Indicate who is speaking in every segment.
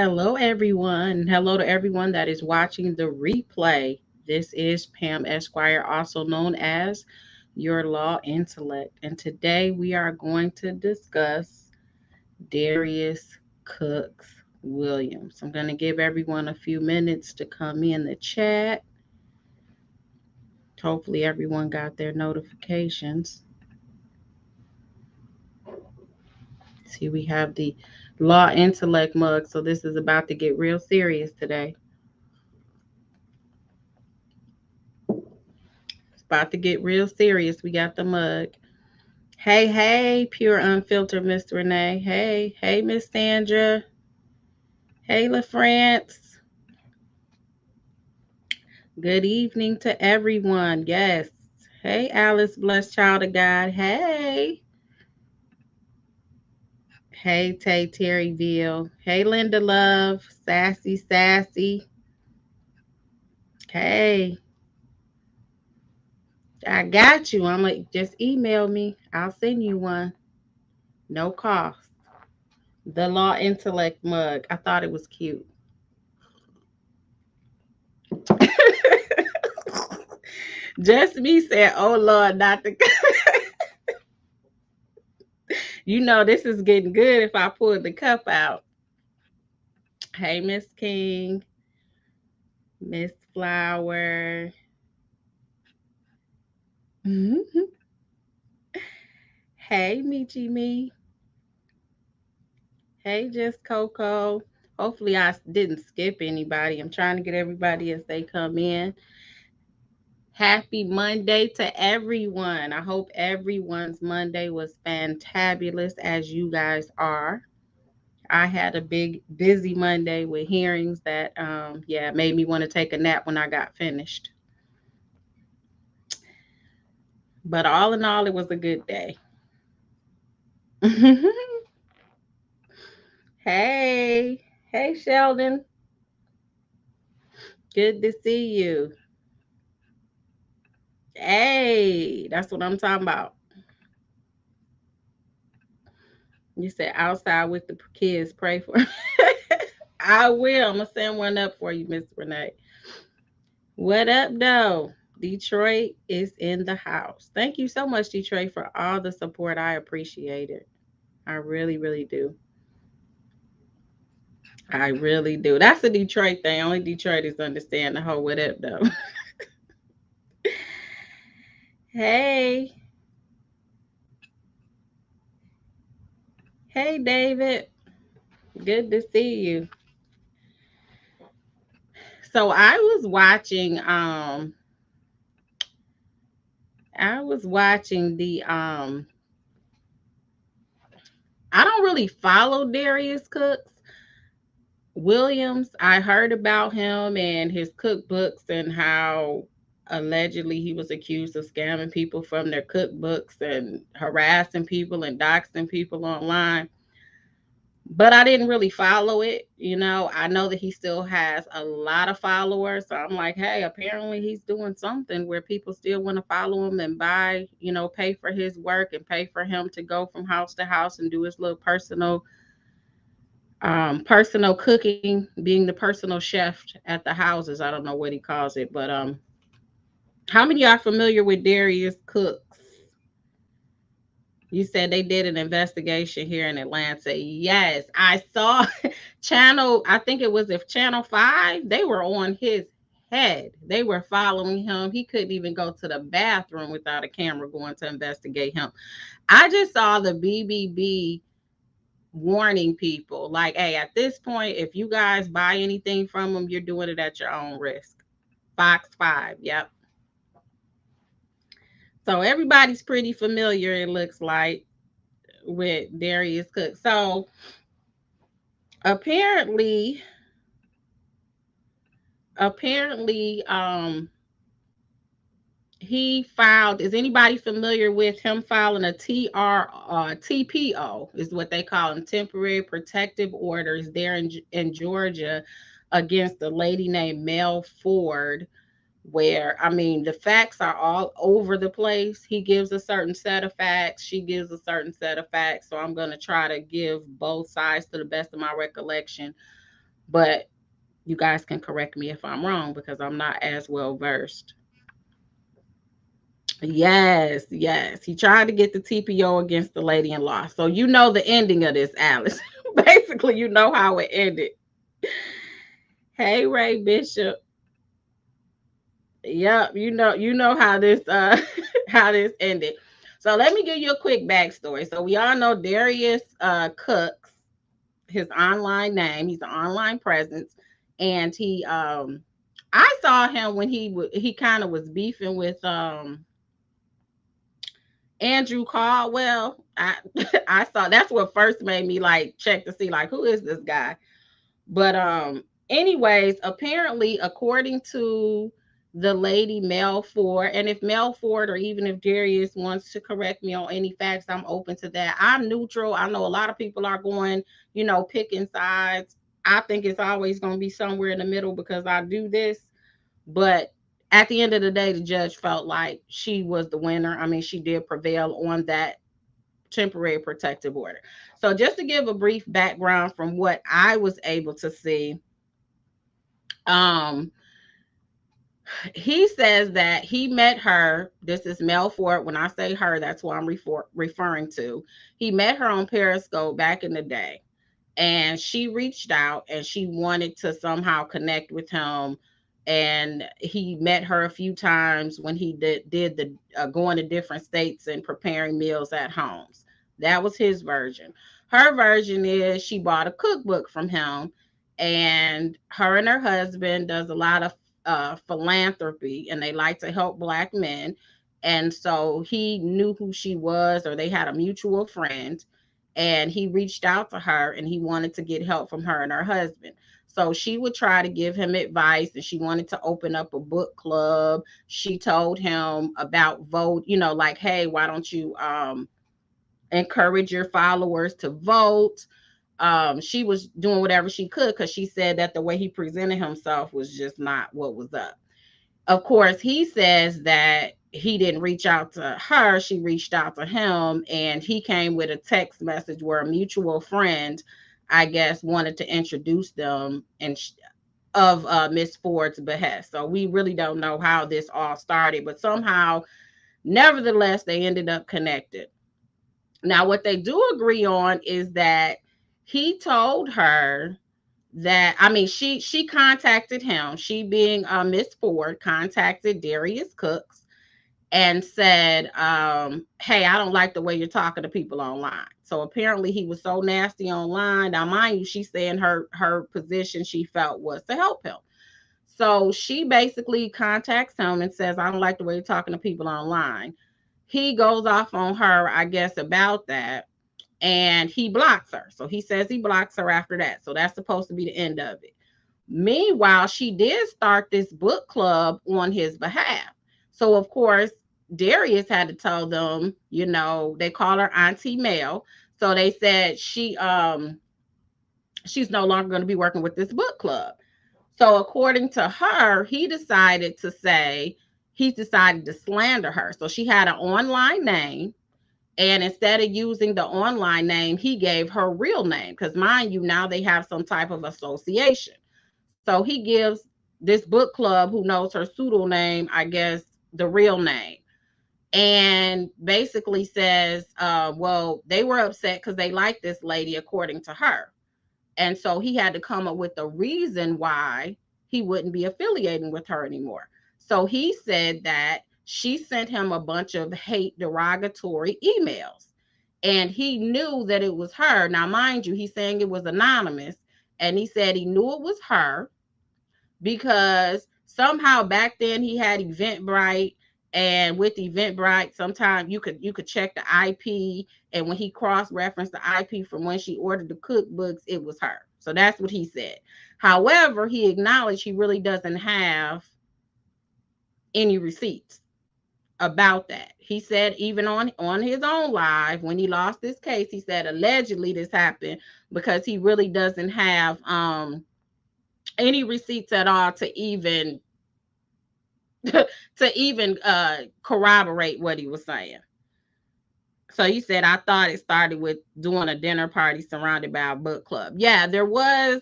Speaker 1: Hello, everyone. Hello to everyone that is watching the replay. This is Pam Esquire, also known as Your Law Intellect. And today we are going to discuss Darius Cooks Williams. I'm going to give everyone a few minutes to come in the chat. Hopefully, everyone got their notifications. See, we have the Law Intellect mug, so this is about to get real serious today. About to get real serious. We got the mug. Hey, pure unfiltered Miss Renee. Hey, Miss Sandra. Hey, LaFrance. Good evening to everyone. Yes. Hey, Alice, blessed child of God. Hey, Tay Terryville. Hey, Linda Love. Sassy. Hey, I got you. I'm like, just email me. I'll send you one. No cost. The Law Intellect mug. I thought it was cute. Just me said, "Oh Lord, not the." You know this is getting good if I pull the cup out. Hey, Miss King, Miss Flower. Hey, Michi Me. Hey, Just Coco. Hopefully, I didn't skip anybody. I'm trying to get everybody as they come in. Happy Monday to everyone. I hope everyone's Monday was fantabulous as you guys are. I had a big, busy Monday with hearings that, made me want to take a nap when I got finished. But all in all, it was a good day. Hey, Sheldon. Good to see you. Hey, that's what I'm talking about. You said outside with the kids, pray for. I will. I'm gonna send one up for you, Miss Renee. What up, though? Detroit is in the house. Thank you so much, Detroit, for all the support. I appreciate it. I really, really do. I really do. That's a Detroit thing. Only Detroiters understand the whole what up, though. Hey. Hey, David. Good to see you. So I was watching the I don't really follow Darius Cooks Williams. I heard about him and his cookbooks and how allegedly he was accused of scamming people from their cookbooks and harassing people and doxing people online. But I didn't really follow it. I know that he still has a lot of followers. So I'm like, hey, apparently he's doing something where people still want to follow him and buy, pay for his work and pay for him to go from house to house and do his little personal cooking, being the personal chef at the houses. I don't know what he calls it, but how many of y'all familiar with Darius Cooks? You said they did an investigation here in Atlanta. Yes, I saw channel, I think it was if Channel 5, they were on his head. They were following him. He couldn't even go to the bathroom without a camera going to investigate him. I just saw the BBB warning people like, hey, at this point, if you guys buy anything from them, you're doing it at your own risk. Fox 5, yep. So everybody's pretty familiar, it looks like, with Darius Cook. So apparently, he filed. Is anybody familiar with him filing a TPO? Is what they call them, temporary protective orders there in Georgia against a lady named Mel Ford, where I mean the facts are all over the place. He gives a certain set of facts, she gives a certain set of facts. So I'm going to try to give both sides to the best of my recollection. But you guys can correct me if I'm wrong because I'm not as well versed. Yes, yes. He tried to get the TPO against the lady in law. So you know the ending of this, Alice. Basically, you know how it ended. Hey, Ray Bishop. Yep, you know how this how this ended. So let me give you a quick backstory. So we all know Darius Cooks, his online name. He's an online presence, and I saw him when he kind of was beefing with Andrew Caldwell. I I saw that's what first made me like check to see like who is this guy. But anyways, apparently according to the lady Mel Ford, and if Mel Ford or even if Darius wants to correct me on any facts, I'm open to that. I'm neutral. I know a lot of people are going, picking sides. I think it's always going to be somewhere in the middle because I do this. But at the end of the day, the judge felt like she was the winner. I mean, she did prevail on that temporary protective order. So, just to give a brief background from what I was able to see, um, he says that he met her. This is Mel Ford. When I say her, that's what I'm referring to. He met her on Periscope back in the day, and she reached out and she wanted to somehow connect with him, and he met her a few times when he did the going to different states and preparing meals at homes. That was his version. Her version is she bought a cookbook from him, and her husband does a lot of philanthropy, and they like to help black men. And so he knew who she was, or they had a mutual friend, and he reached out to her and he wanted to get help from her and her husband. So she would try to give him advice, and she wanted to open up a book club. She told him about vote, like, hey, why don't you encourage your followers to vote? She was doing whatever she could because she said that the way he presented himself was just not what was up. Of course, he says that he didn't reach out to her, she reached out to him, and he came with a text message where a mutual friend, I guess, wanted to introduce them and of Miss Ford's behest. So we really don't know how this all started, but somehow, nevertheless, they ended up connected. Now, what they do agree on is that he told her that, I mean, she contacted him. She being Miss Ford contacted Darius Cooks and said, hey, I don't like the way you're talking to people online. So apparently he was so nasty online. Now, mind you, she's saying her position she felt was to help him. So she basically contacts him and says, I don't like the way you're talking to people online. He goes off on her, I guess, about that, and he blocks her. So he says he blocks her after that. So that's supposed to be the end of it. Meanwhile, she did start this book club on his behalf. So of course, Darius had to tell them, they call her Auntie Mel. So they said she's no longer going to be working with this book club. So according to her, he decided to slander her. So she had an online name, and instead of using the online name, he gave her real name. Because mind you, now they have some type of association. So he gives this book club, who knows her pseudo name, I guess, the real name. And basically says, well, they were upset because they liked this lady, according to her. And so he had to come up with a reason why he wouldn't be affiliating with her anymore. So he said that she sent him a bunch of hate derogatory emails. And he knew that it was her. Now, mind you, he's saying it was anonymous. And he said he knew it was her because somehow back then he had Eventbrite, and with Eventbrite, sometimes you could check the IP, and when he cross-referenced the IP from when she ordered the cookbooks, it was her. So that's what he said. However, he acknowledged he really doesn't have any receipts about that. He said even on his own live when he lost this case, he said allegedly this happened because he really doesn't have any receipts at all to even corroborate what he was saying. So he said, I thought it started with doing a dinner party surrounded by a book club. Yeah, there was,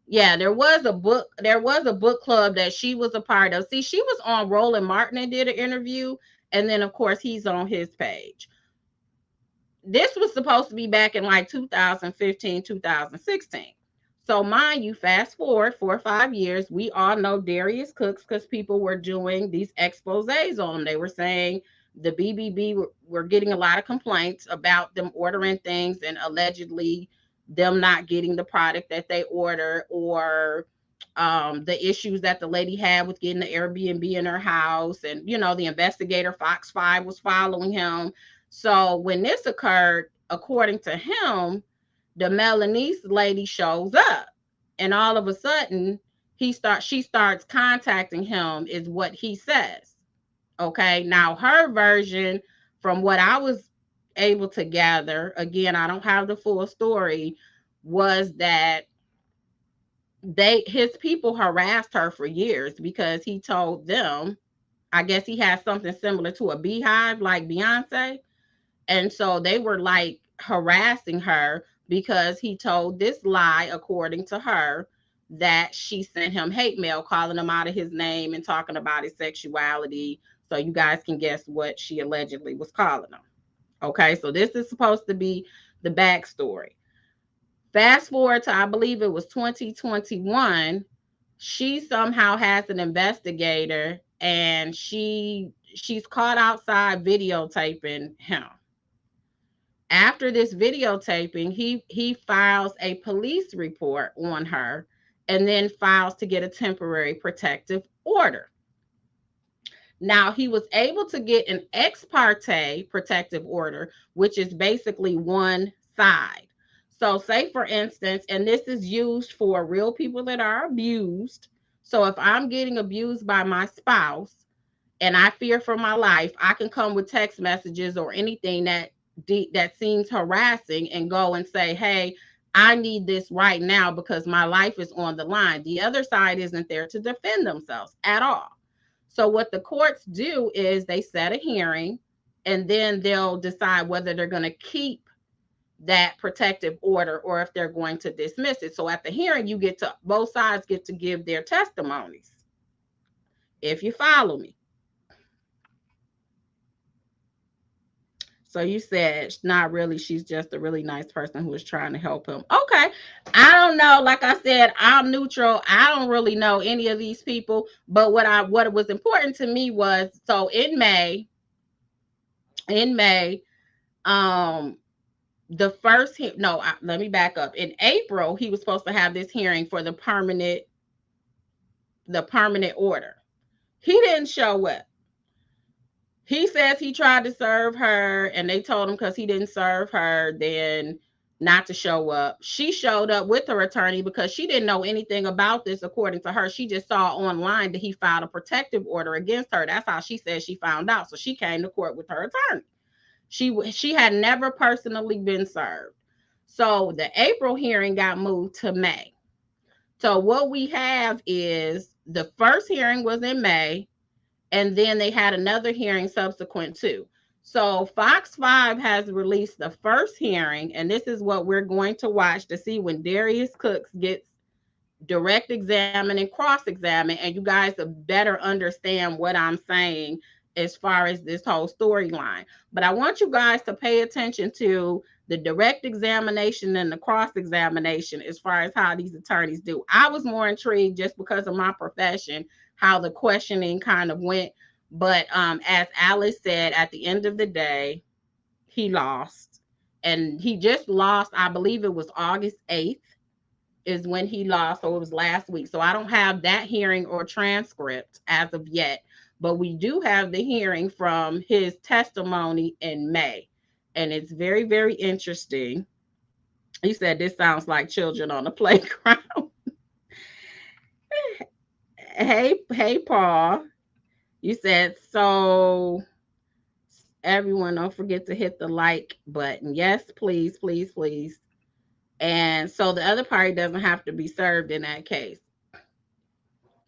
Speaker 1: Yeah, there was a book club that she was a part of. See, she was on Roland Martin and did an interview, and then of course he's on his page. This was supposed to be back in like 2015, 2016. So mind you, fast forward 4 or 5 years, we all know Darius Cooks because people were doing these exposés on him. They were saying the BBB were getting a lot of complaints about them ordering things and allegedly them not getting the product that they ordered, or the issues that the lady had with getting the Airbnb in her house. And, the investigator Fox 5 was following him. So when this occurred, according to him, the Melanese lady shows up, and all of a sudden she starts contacting him, is what he says. Okay, now her version, from what I was able to gather, again, I don't have the full story, was that his people harassed her for years because he told them, I guess he has something similar to a beehive like Beyonce. And so they were like harassing her because he told this lie, according to her, that she sent him hate mail calling him out of his name and talking about his sexuality. So you guys can guess what she allegedly was calling him. Okay, so this is supposed to be the backstory. Fast forward to, I believe it was 2021, she somehow has an investigator, and she's caught outside videotaping him. After this videotaping, he files a police report on her, and then files to get a temporary protective order. Now, he was able to get an ex parte protective order, which is basically one side. So, say for instance, and this is used for real people that are abused. So, if I'm getting abused by my spouse and I fear for my life, I can come with text messages or anything that seems harassing and go and say, hey, I need this right now because my life is on the line. The other side isn't there to defend themselves at all. So what the courts do is they set a hearing, and then they'll decide whether they're going to keep that protective order or if they're going to dismiss it. So at the hearing, both sides get to give their testimonies, if you follow me. So you said not really, she's just a really nice person who is trying to help him. Okay. I don't know. Like I said, I'm neutral. I don't really know any of these people. But what was important to me was, so in May, um, let me back up. In April, he was supposed to have this hearing for the permanent order. He didn't show up. He says he tried to serve her, and they told him because he didn't serve her, then not to show up. She showed up with her attorney because she didn't know anything about this. According to her, she just saw online that he filed a protective order against her. That's how she said she found out. So she came to court with her attorney. She had never personally been served. So the April hearing got moved to May. So what we have is the first hearing was in May, and then they had another hearing subsequent to. So Fox 5 has released the first hearing, and this is what we're going to watch to see when Darius Cooks gets direct examined and cross-examined, and you guys will better understand what I'm saying as far as this whole storyline. But I want you guys to pay attention to the direct examination and the cross-examination as far as how these attorneys do. I was more intrigued just because of my profession, how the questioning kind of went. But as Alice said, at the end of the day, he lost. And he just lost, I believe it was August 8th is when he lost. So it was last week. So I don't have that hearing or transcript as of yet. But we do have the hearing from his testimony in May. And it's very, very interesting. He said, this sounds like children on the playground. Hey, Paul. You said, so everyone, don't forget to hit the like button. Yes, please, please, please. And so the other party doesn't have to be served in that case.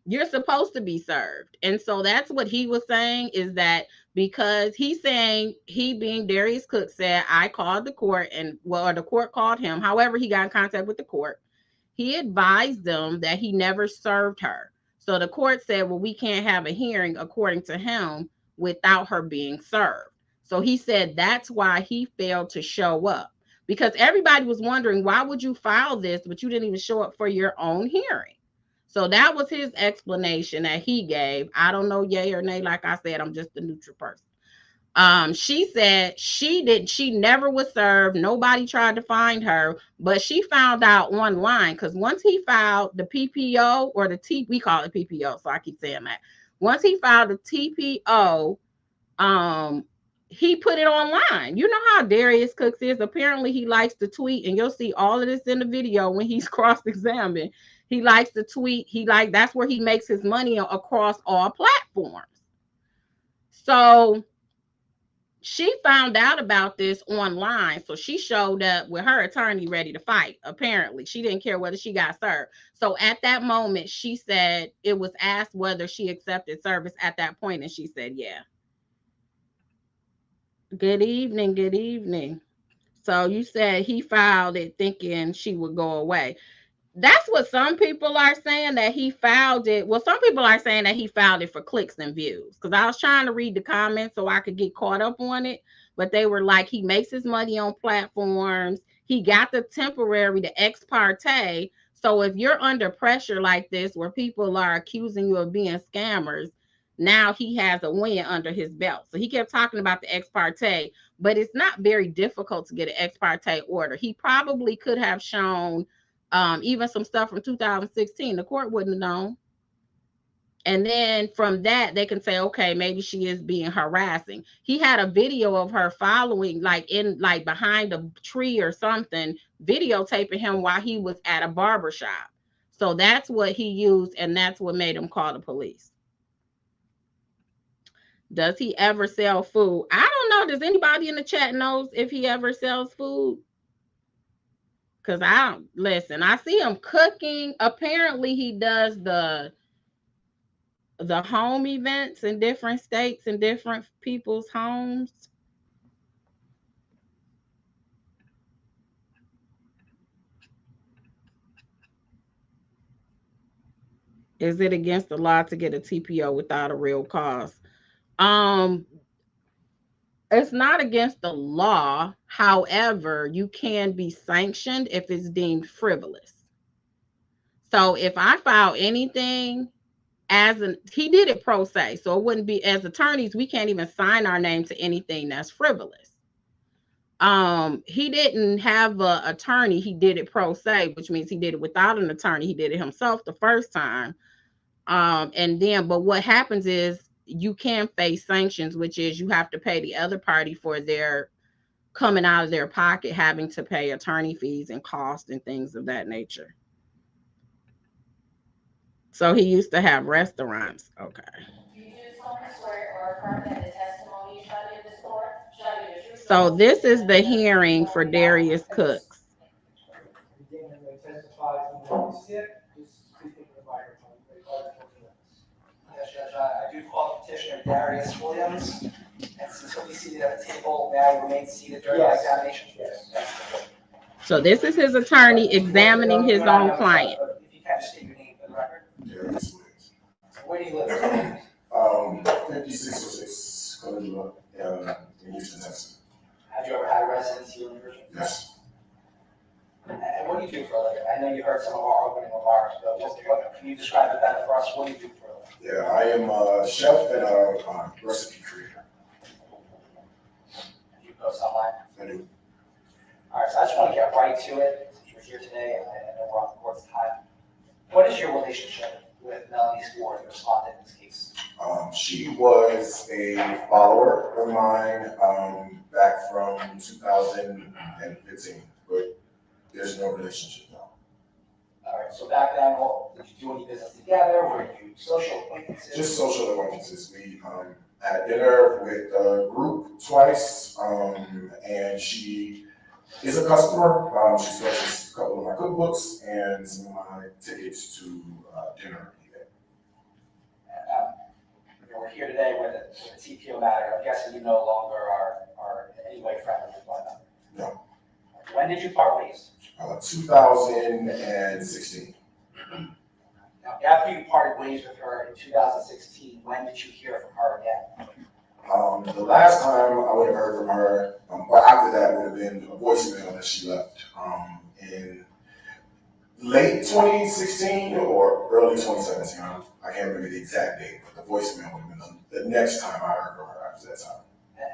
Speaker 1: You're supposed to be served. And so that's what he was saying, is that because he's saying, he being Darius Cook said, I called the court, and well, or the court called him. However, he got in contact with the court. he advised them that he never served her. So the court said, well, we can't have a hearing, according to him, without her being served. So he said that's why he failed to show up, because everybody was wondering, why would you file this, but you didn't even show up for your own hearing? So that was his explanation that he gave. I don't know yay or nay. Like I said, I'm just a neutral person. She said she never was served. Nobody tried to find her, but she found out online, because once he filed the PPO, or the we call it PPO, so I keep saying that. Once he filed the TPO, he put it online. You know how Darius Cooks is. Apparently he likes to tweet, and you'll see all of this in the video when he's cross-examined. He likes to tweet. That's where he makes his money across all platforms. So she found out about this online, so she showed up with her attorney ready to fight. Apparently she didn't care whether she got served. So at that moment, she said, it was asked whether she accepted service at that point, and she said yeah. Good evening, good evening. So you said he filed it thinking she would go away. That's what some people are saying, that he filed it. Well, some people are saying that he filed it for clicks and views, because I was trying to read the comments so I could get caught up on it, but they were like, he makes his money on platforms. He got the temporary, the ex parte. So if you're under pressure like this, where people are accusing you of being scammers, now he has a win under his belt. So he kept talking about the ex parte, but it's not very difficult to get an ex parte order. He probably could have shown even some stuff from 2016. The court wouldn't have known. And then from that, they can say, okay, maybe she is being harassing. He had a video of her following, like behind a tree or something, videotaping him while he was at a barbershop. So that's what he used, and that's what made him call the police. Does he ever sell food? I don't know. Does anybody in the chat knows if he ever sells food? Because I don't listen. I see him cooking. Apparently, he does the home events in different states and different people's homes. Is it against the law to get a TPO without a real cause? Um, it's not against the law. However, you can be sanctioned if it's deemed frivolous. So if I file anything he did it pro se, so it wouldn't be, as attorneys, we can't even sign our name to anything that's frivolous. He didn't have an attorney. He did it pro se, which means he did it without an attorney. He did it himself the first time. And then, but what happens is you can face sanctions, which is you have to pay the other party for their coming out of their pocket, having to pay attorney fees and costs and things of that nature. So he used to have restaurants. Okay. So this is the hearing for Darius Cooks.
Speaker 2: Yes, Judge, I do call petitioner Darius Williams, and since he'll be seated at the table, may I remain seated during the examination? Yes.
Speaker 1: So this is his attorney examining his own client.
Speaker 2: If you can, just state your name for the record.
Speaker 3: Darius Williams.
Speaker 2: Where do you live?
Speaker 3: 5606 Colorado in Houston, Texas.
Speaker 2: Have you ever had a residence here in New Jersey?
Speaker 3: Yes.
Speaker 2: And what do you do for a living? I know you heard some of our opening remarks, but can you describe it better for us? What do you do for a living?
Speaker 3: Yeah, I am a chef and a recipe creator.
Speaker 2: Do you post online?
Speaker 3: I do.
Speaker 2: All right, so I just want to get right to it. You're here today, and I know we're on the court's time. What is your relationship with Melanie Ford, the respondent in this case?
Speaker 3: She was a follower of mine back from 2015, but there's no relationship now.
Speaker 2: All right, so back then, did you do any business together? Were you social acquaintances?
Speaker 3: Just social acquaintances. We had dinner with a group twice, and she is a customer. She purchased a couple of my cookbooks and some of my tickets to dinner.
Speaker 2: We're here today with a TPO matter. I'm guessing you no longer are in any way friendly with one another.
Speaker 3: No.
Speaker 2: When did you part ways?
Speaker 3: 2016.
Speaker 2: Now, after you parted ways with her in 2016, when did you hear from her again?
Speaker 3: The last time I would have heard from her, or after that, would have been a voicemail that she left in late 2016 or early 2017. I can't remember the exact date, but the voicemail would have been the next time I heard from her after that time.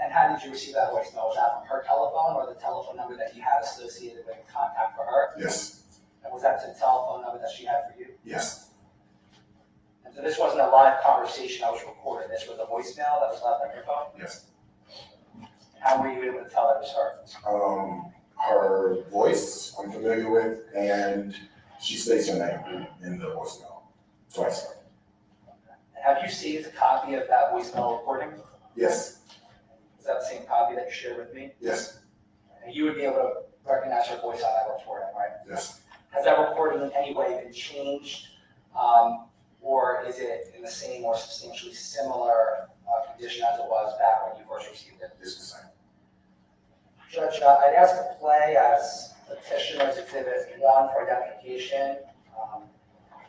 Speaker 2: And how did you receive that voicemail? Was that from her telephone or the telephone number that you had associated with contact for her?
Speaker 3: Yes.
Speaker 2: And was that the telephone number that she had for you?
Speaker 3: Yes.
Speaker 2: And so this wasn't a live conversation that was recorded. This was a voicemail that was left on your phone?
Speaker 3: Yes.
Speaker 2: How were you able to tell that it was her?
Speaker 3: Her voice I'm familiar with, and she states her name in the voicemail twice.
Speaker 2: Have you saved a copy of that voicemail recording?
Speaker 3: Yes.
Speaker 2: Is that the same copy that you shared with me?
Speaker 3: Yes.
Speaker 2: And you would be able to recognize her voice on that recording, right?
Speaker 3: Yes.
Speaker 2: Has that recording in any way been changed, or is it in the same or substantially similar condition as it was back when you first received it?
Speaker 3: It's the same.
Speaker 2: Judge, I'd ask to play as Petitioner's Exhibit 1 for identification.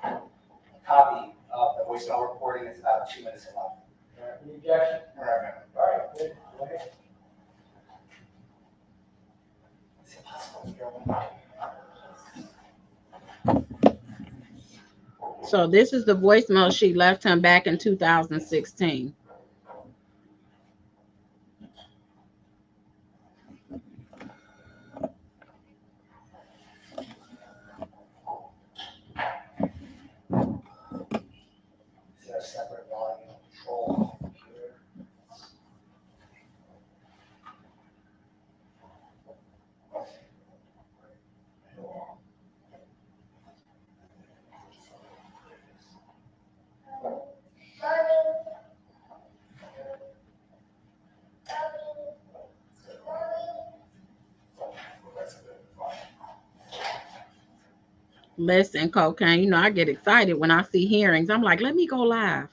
Speaker 2: A copy of the voicemail recording is about 2 minutes long.
Speaker 4: Any objection?
Speaker 2: All right.
Speaker 4: All right, good. Go ahead.
Speaker 2: Is it possible to hear one?
Speaker 1: So this is the voicemail she left him back in 2016.
Speaker 2: Is there a separate volume control on the computer?
Speaker 1: Listen, Cocaine, you know, I get excited when I see hearings. I'm like, let me go live.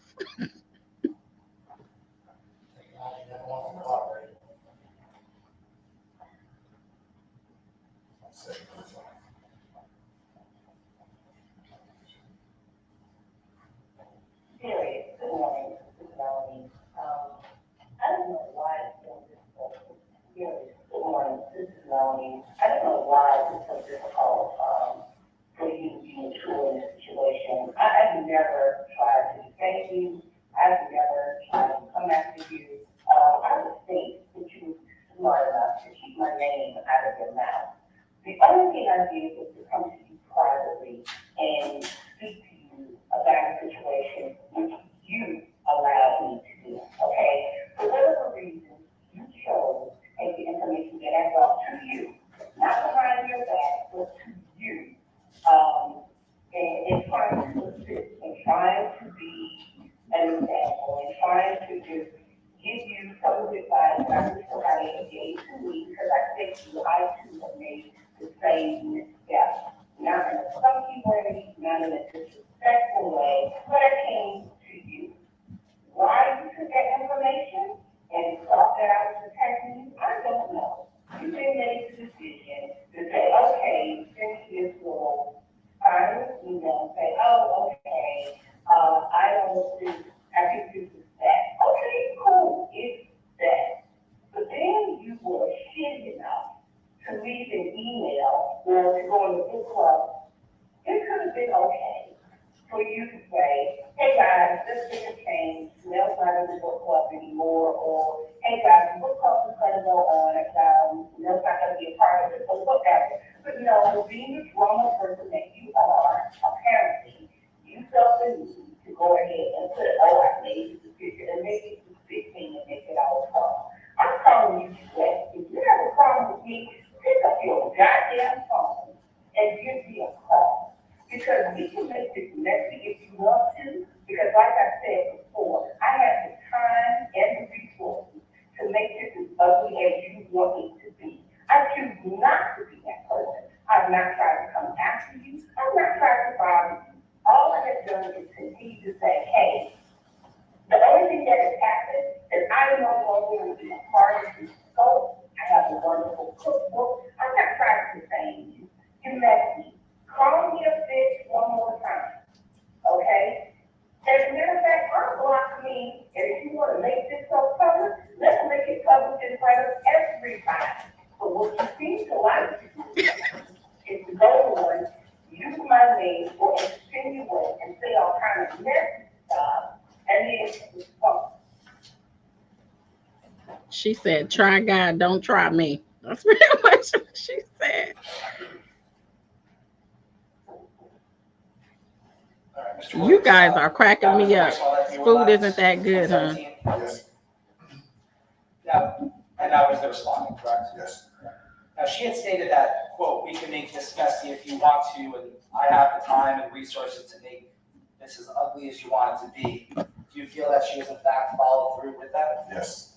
Speaker 5: Darius, good morning, this is Melanie. I don't know why it's so difficult. Darius, good morning, this is Melanie. I don't know why it's so difficult, for you to be mature in this situation. I've never tried to defend you. I've never tried to come after you. I would think that you would be smart enough to keep my name out of your mouth. The only thing I did was to come to you privately and speak to you about a situation which you allowed me to do, okay? For whatever reason, you chose to take the information that I brought to you, not behind your back, but to you, and trying to assist, and trying to be an example, and trying to just give you some of the advice that I wish somebody had gave to me, because I think I too have made the same misstep. Not in a funky way, not in a disrespectful way, but I came to you. Why you took that information and thought that I was protecting you, I don't know. You then made the decision to say, okay, since this will finally, say, oh, okay, I don't think, I think this is that. Okay, cool, it's that. But then you were shitty enough to leave an email or to go in the book club. It could have been okay for you to say, hey guys, this thing has changed, Mel's not in the book club anymore, or hey guys, the book club is going to go on, Mel's not going to be a part of it, or whatever. But no, being the drama person that you are, apparently, you felt the need to go ahead and put, oh, I made this decision, and make it the big thing and make it our problem. I'm calling you today. If you have a problem with me, pick up your goddamn phone and give me a call. Because we can make this messy if you want to, because like I said before, I have the time and the resources to make this as ugly as you want it to be. I choose not to be that person. I've not tried to come after you. I've not tried to bother you. All I have done is continue to say, hey, the only thing that has happened mean, and if you wanna make this so public, let's make it public in front of everybody. But what you seem to like to do is to go on, use my name or insinuate and say all kind of messy stuff, and then, oh,
Speaker 1: She said, "Try God, don't try me." That's pretty much what she said.
Speaker 2: All right, Mr.
Speaker 1: You
Speaker 2: Williams,
Speaker 1: guys are cracking
Speaker 2: that was
Speaker 1: me
Speaker 2: the
Speaker 1: up.
Speaker 2: voicemail that you were
Speaker 1: Food
Speaker 2: left
Speaker 1: isn't that
Speaker 2: on
Speaker 1: good, huh?
Speaker 2: 17?
Speaker 3: Yes,
Speaker 2: Yeah, and that was the respondent, correct?
Speaker 3: yes,
Speaker 2: Now, she had stated that, quote, "We can make this messy if you want to, and I have the time and resources to make this as ugly as you want it to be." Do you feel that she has in fact followed through with that?
Speaker 3: yes,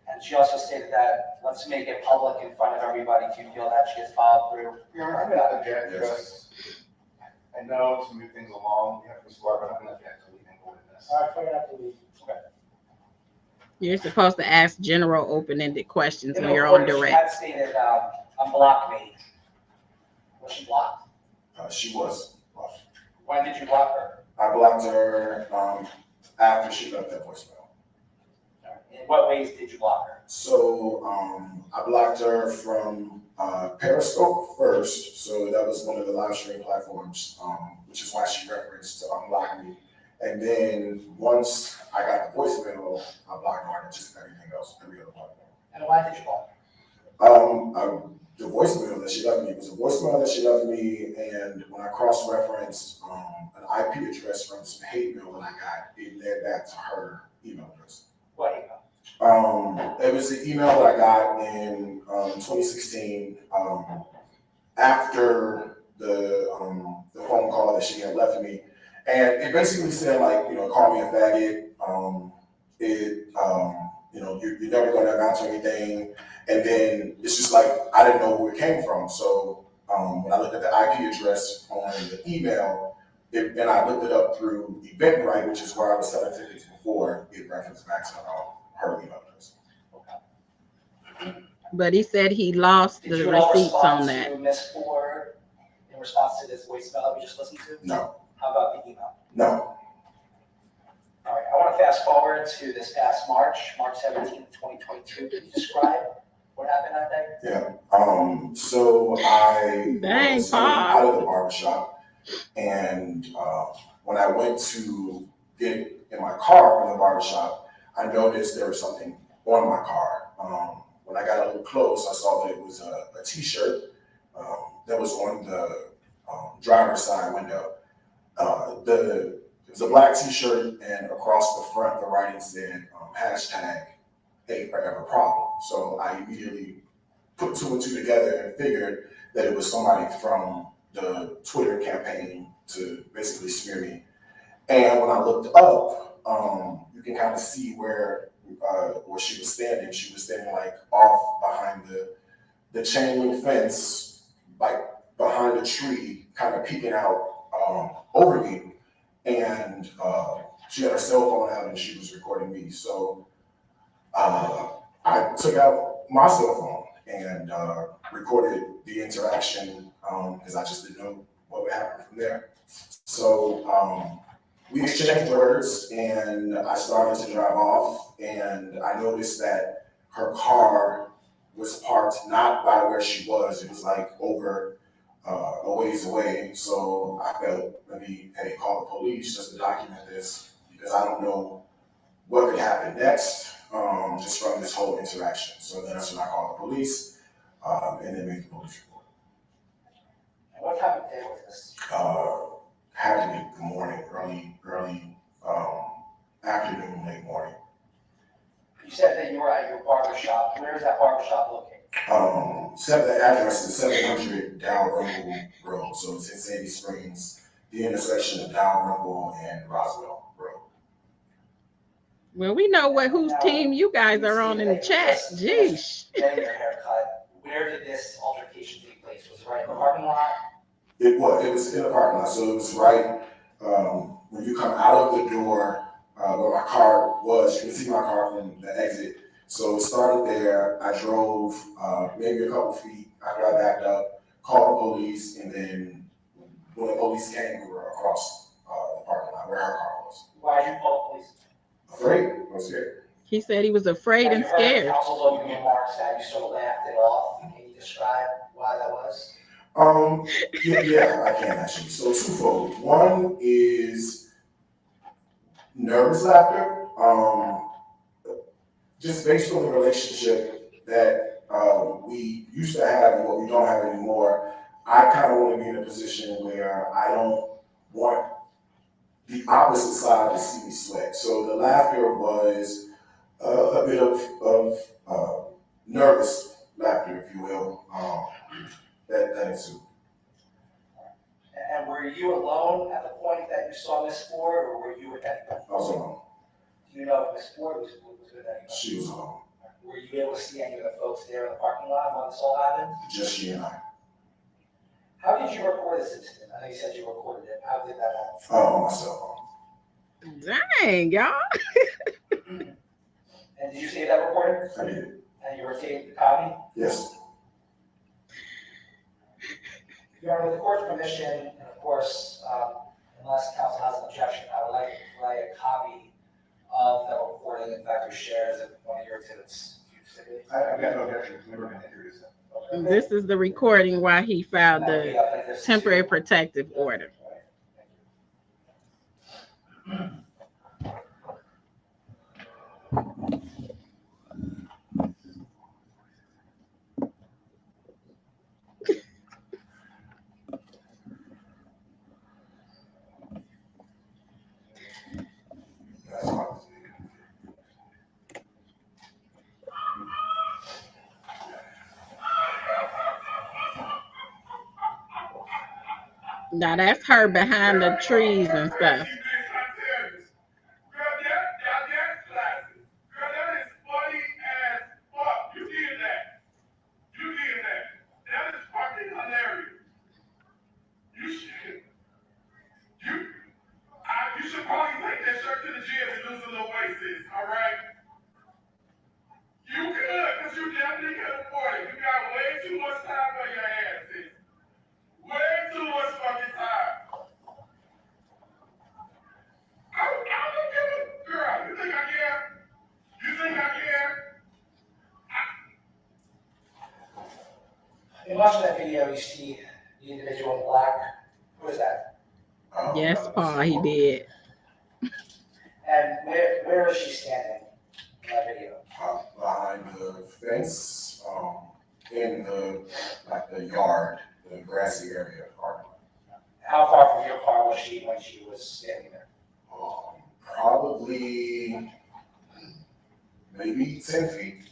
Speaker 2: And she also stated that, "Let's make it public in front of everybody." Do you feel that she has followed through?
Speaker 6: Your Honor, I'm gonna have to object because I know to move things along, we have to score, but I'm gonna object to leaving the witness.
Speaker 4: All right, try not to leave.
Speaker 1: You're supposed to ask general open-ended questions
Speaker 2: In
Speaker 1: when
Speaker 2: the
Speaker 1: you're on
Speaker 2: recording, she
Speaker 1: direct.
Speaker 2: had stated, "Unblock me." Was she blocked?
Speaker 3: she was.
Speaker 2: When did you block her?
Speaker 3: I blocked her, after she left that voicemail.
Speaker 2: In what ways did you block her?
Speaker 3: So, I blocked her from, Periscope first, so that was one of the live streaming platforms, which is why she referenced to unblock me. And then once I got the voicemail, I blocked her and just everything else, every other platform.
Speaker 2: And why did you block her?
Speaker 3: The voicemail that she left me was a voicemail that she left me, and when I cross-referenced, an IP address from some hate mail that I got, it led back to her email address.
Speaker 2: What email?
Speaker 3: It was the email that I got in 2016 after the phone call that she had left me, and it basically said like, call me a faggot. You're never going to amount to anything, and then it's just like I didn't know where it came from. So when I looked at the IP address on the email, and I looked it up through Eventbrite, which is where I was selling tickets before, it referenced back to her email address.
Speaker 1: But he said he lost
Speaker 2: Did
Speaker 1: the
Speaker 2: you all
Speaker 1: receipts on
Speaker 2: respond
Speaker 1: that.
Speaker 2: to Ms. Ford in response to this voicemail that we just listened to?
Speaker 3: No,
Speaker 2: How about the email?
Speaker 3: no.
Speaker 2: All right, I want to fast forward to this past March 17th, 2022. Can you describe what happened that day?
Speaker 3: Yeah. So I
Speaker 1: Dang,
Speaker 3: was
Speaker 1: Paul.
Speaker 3: out of the barbershop, and when I went to get in my car from the barbershop, I noticed there was something on my car. When I got a little close, I saw that it was a T-shirt that was on the driver's side window. It was a black T-shirt, and across the front, the writing said hashtag Hate Forever Problem. So I immediately put two and two together and figured that it was somebody from the Twitter campaign to basically smear me. And when I looked up, you can kind of see where she was standing. She was standing like off behind the chain link fence, like behind a tree, kind of peeking out over me. And she had her cell phone out and she was recording me. So I took out my cell phone and recorded the interaction because I just didn't know what would happen from there. So we exchanged words and I started to drive off, and I noticed that her car was parked not by where she was. It was like over a ways away. So I felt, let me call the police just to document this because I don't know what could happen next just from this whole interaction. So then that's when I called the police and then made the police report.
Speaker 2: And what time of day was this?
Speaker 3: Had to be the morning, early afternoon, late morning.
Speaker 2: You said that you were at your barbershop. Where is that barbershop located?
Speaker 3: The address is 700 Dalrymple Road, so it's in Sandy Springs, the intersection of Dalrymple and Roswell Road.
Speaker 1: Well, we know whose team you guys are on in the chat. Jeez.
Speaker 2: Getting your haircut. Where did this altercation take place? Was it right in the parking lot?
Speaker 3: It was in the parking lot, so it was right when you come out of the door where my car was. You can see my car from the exit. So it started there. I drove maybe a couple feet after I backed up, called the police, and then when the police came, we were across the parking lot where her car was.
Speaker 2: did you call the police?
Speaker 3: Afraid? I was scared.
Speaker 1: He said he was afraid and
Speaker 2: You heard the
Speaker 1: scared.
Speaker 2: council's opening remarks that you sort of laughed it off. Can you describe why that was?
Speaker 3: Yeah, I can actually. So twofold. One is nervous laughter. Just based on the relationship that we used to have and what we don't have anymore, I kind of want to be in a position where I don't want the opposite side to see me sweat. So the laughter was a bit of nervous laughter, if you will. That ensued.
Speaker 2: And were you alone at the point that you saw Miss Ford, or were you with anyone?
Speaker 3: I was alone.
Speaker 2: Do you know if Miss Ford was with anyone?
Speaker 3: She was alone.
Speaker 2: Were you able to see any of the folks there in the parking lot when this all happened?
Speaker 3: Just she and I.
Speaker 2: How did you record this incident? I know you said you recorded it. How did that happen?
Speaker 3: On my cell phone.
Speaker 1: Dang, y'all.
Speaker 2: And did you save that recording?
Speaker 3: I did.
Speaker 2: And you retained the copy?
Speaker 3: Yes.
Speaker 2: Your Honor, with the court's permission, and of course, unless counsel has an objection, I would like to play a copy of that recording. In fact, we shared it one of your exhibits.
Speaker 6: I've got no objection, never been introduced.
Speaker 1: This is the recording why he filed the
Speaker 2: This
Speaker 1: temporary
Speaker 2: too.
Speaker 1: protective order.
Speaker 3: That's fine.
Speaker 1: Now that's her behind the trees and stuff.
Speaker 7: You should probably take that shirt to the gym and lose a little weight, sis, all right? You could, because you definitely could afford it. You got way too much time on your hands, sis. Way too much fucking time. I don't give a girl. You think I care? You think I care?
Speaker 2: In watching that video, you see the individual in black. Who is that?
Speaker 1: Yes, Paul, he did.
Speaker 2: And where is she standing in that video?
Speaker 3: Behind the fence, in the yard, the grassy area of the parking lot.
Speaker 2: How far from your car was she when she was standing there?
Speaker 3: Probably maybe 10 feet.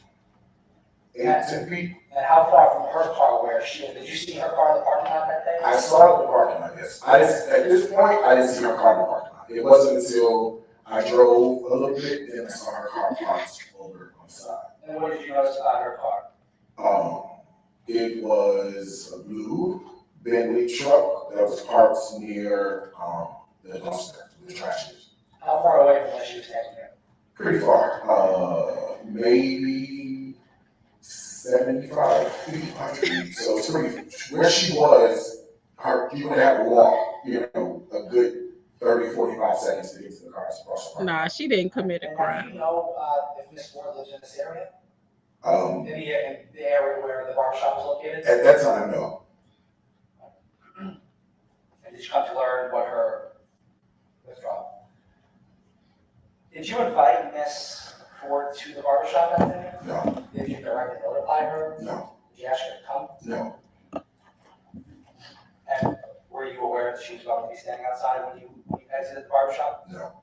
Speaker 3: 10 feet.
Speaker 2: And how far from her car where she was? Did you see her car in the parking lot that day?
Speaker 3: I saw the parking lot, yes. At this point, I didn't see her car in the parking lot. It wasn't until I drove a little bit, then I saw her car parked over on the side.
Speaker 2: And what did you notice about her car?
Speaker 3: It was a blue Bentley truck that was parked near the dumpster, the trash can.
Speaker 2: How far away from where she was standing there?
Speaker 3: Pretty far, maybe 75 feet, 100 feet. So it's pretty, where she was, you would have to walk, a good 30, 45 seconds to get to the car.
Speaker 1: Nah, she didn't commit a
Speaker 2: And
Speaker 1: crime.
Speaker 2: do you know if Miss Ford lives in this area?
Speaker 3: Um,
Speaker 2: In the area where the barbershop is located?
Speaker 3: at that time, no.
Speaker 2: And did you come to learn what her withdrawal? Did you invite Miss Ford to the barbershop that day?
Speaker 3: No,
Speaker 2: Did you directly notify her?
Speaker 3: no,
Speaker 2: Did you ask her to come?
Speaker 3: no.
Speaker 2: And were you aware that she was going to be standing outside when you exited the barbershop?
Speaker 3: No.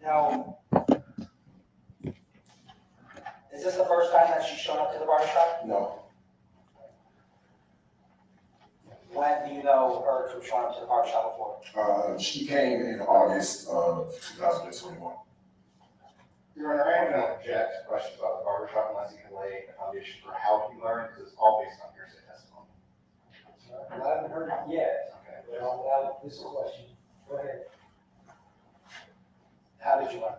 Speaker 2: Now, is this the first time that she's shown up to the barbershop?
Speaker 3: No.
Speaker 2: When do you know her to have shown up to the barbershop before?
Speaker 3: She came in August of 2021.
Speaker 6: Your Honor, I don't object to questions about the barbershop unless you can lay a foundation for how he learned, because it's all based on hearsay testimony.
Speaker 4: I haven't heard it yet,
Speaker 6: Okay.
Speaker 4: but I'll have this question. Go ahead.
Speaker 2: How did you learn?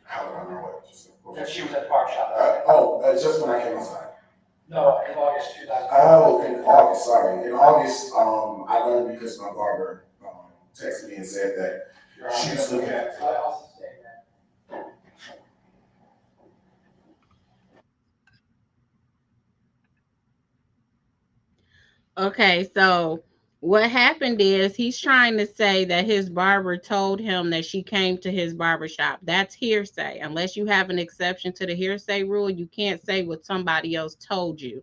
Speaker 3: How did I know what?
Speaker 2: That she was at the barbershop.
Speaker 3: Just when I came outside.
Speaker 2: No, in August 2020.
Speaker 3: Oh, in August, sorry. In August, I learned only because my barber texted me and said that
Speaker 6: Your
Speaker 3: she's
Speaker 6: Honor,
Speaker 3: looking at.
Speaker 4: I also say that.
Speaker 1: Okay, so what happened is he's trying to say that his barber told him that she came to his barbershop. That's hearsay. Unless you have an exception to the hearsay rule, you can't say what somebody else told you.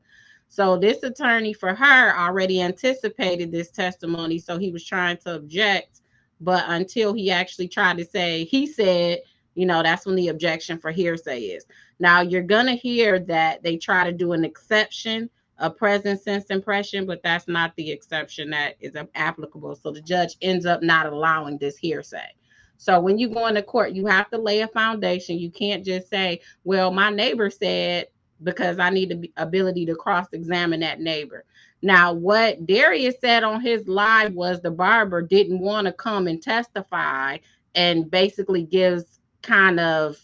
Speaker 1: So this attorney for her already anticipated this testimony, so he was trying to object, but until he actually tried to say he said, that's when the objection for hearsay is. Now you're gonna hear that they try to do an exception, a present sense impression, but that's not the exception that is applicable. So the judge ends up not allowing this hearsay. So when you go into court, you have to lay a foundation. You can't just say, well, my neighbor said, because I need the ability to cross examine that neighbor. Now, what Darius said on his live was the barber didn't want to come and testify, and basically gives kind of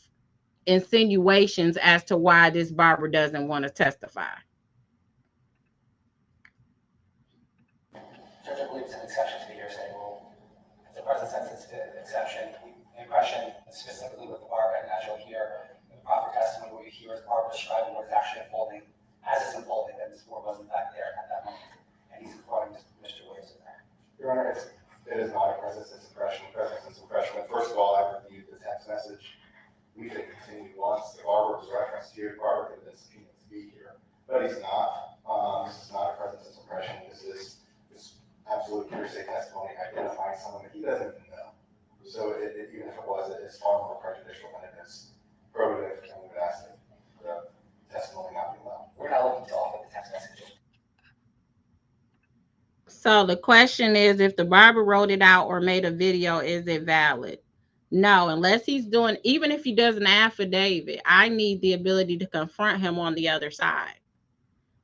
Speaker 1: insinuations as to why this barber doesn't want to testify.
Speaker 2: Judge, I believe it's an exception to the hearsay rule. It's a present sense exception. The impression, specifically with the barber, and as you'll hear in the proper testimony, what you hear is the barber describing what is actually unfolding as it's unfolding, that Ms. Moore wasn't back there at that moment. And he's informing Mr. Williams of that.
Speaker 6: Your Honor, it is not a present sense impression. Present sense impression. First of all, I reviewed the text message. We could have continued once. The barber was referenced here. The barber could have been subpoenaed to be here, but he's not. This is not a present sense impression. This is absolute hearsay testimony identifying someone that he doesn't even know. So even if it was, it's far more prejudicial than it is probative, and we would ask that the testimony not be allowed.
Speaker 2: We're not looking to offer the text messages.
Speaker 1: So the question is, if the barber wrote it out or made a video, is it valid? No, unless he's doing, even if he does an affidavit, I need the ability to confront him on the other side.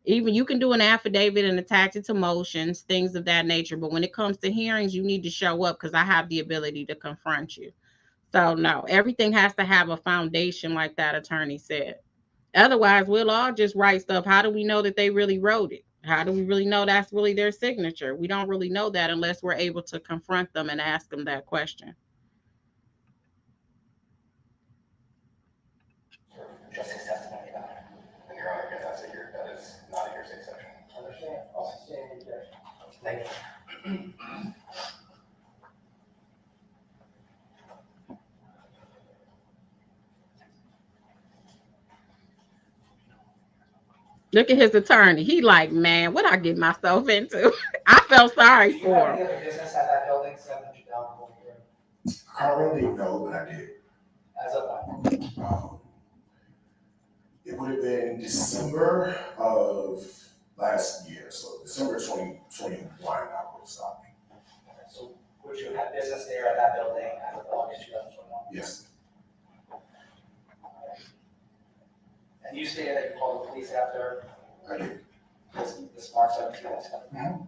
Speaker 1: Even you can do an affidavit and attach it to motions, things of that nature. But when it comes to hearings, you need to show up because I have the ability to confront you. So no, everything has to have a foundation, like that attorney said. Otherwise, we'll all just write stuff. How do we know that they really wrote it? How do we really know that's really their signature? We don't really know that unless we're able to confront them and ask them that question.
Speaker 2: Justice testimony about it.
Speaker 6: And Your Honor, again, that is not a hearsay section.
Speaker 4: Understand? Also stand in objection.
Speaker 2: Thank you.
Speaker 1: Look at his attorney. He like, man, what I get myself into? I felt sorry
Speaker 2: Do you
Speaker 1: for
Speaker 2: have
Speaker 1: him.
Speaker 2: any other business at that building, 700,000?
Speaker 3: Currently, no, but I did.
Speaker 2: As of when?
Speaker 3: It would have been December of last year, so December 2021, I would stop.
Speaker 2: Okay, so would you have business there at that building as of August 2021?
Speaker 3: Yes,
Speaker 2: And you stated that you called the police after
Speaker 3: I did.
Speaker 2: this March 17th incident?
Speaker 3: Mhm.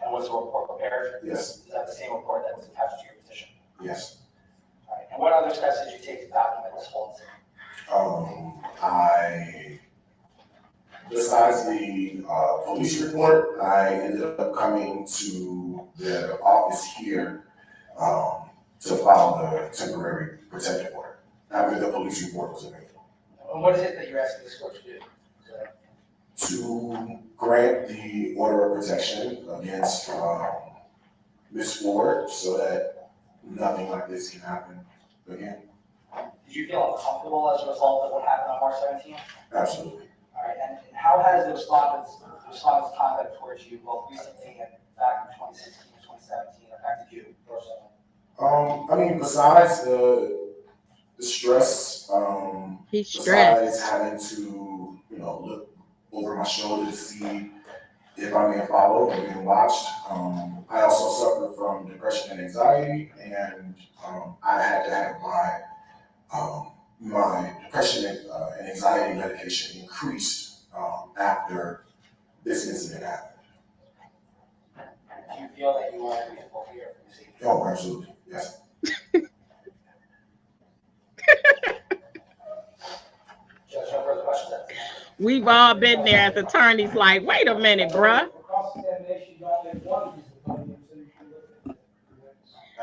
Speaker 2: And was the report prepared?
Speaker 3: Yes,
Speaker 2: Is that the same report that was attached to your petition?
Speaker 3: yes.
Speaker 2: All right. And what other steps did you take to document this whole incident?
Speaker 3: Besides the police report, I ended up coming to the office here to file the temporary protective order after the police report was made.
Speaker 2: And what is it that you're asking this court to do?
Speaker 3: To grant the order of protection against Ms. Ford so that nothing like this can happen again.
Speaker 2: Did you feel uncomfortable as a result of what happened on March 17th?
Speaker 3: Absolutely.
Speaker 2: All right. And how has the respondent's conduct towards you both recently and back in 2016 and 2017 affected you personally?
Speaker 3: I mean, besides the stress,
Speaker 1: He's
Speaker 3: besides
Speaker 1: stressed.
Speaker 3: having to, look over my shoulder to see if I'm being followed or being watched, I also suffer from depression and anxiety, and I had to have my depression and anxiety medication increased after this incident happened.
Speaker 2: Do you feel that you are in reasonable fear for your safety?
Speaker 3: Oh, absolutely, yes.
Speaker 2: Judge, no further questions at this time.
Speaker 1: We've all been there as attorneys, like, wait a minute, bruh.
Speaker 4: For cross-examination, you only have one reason,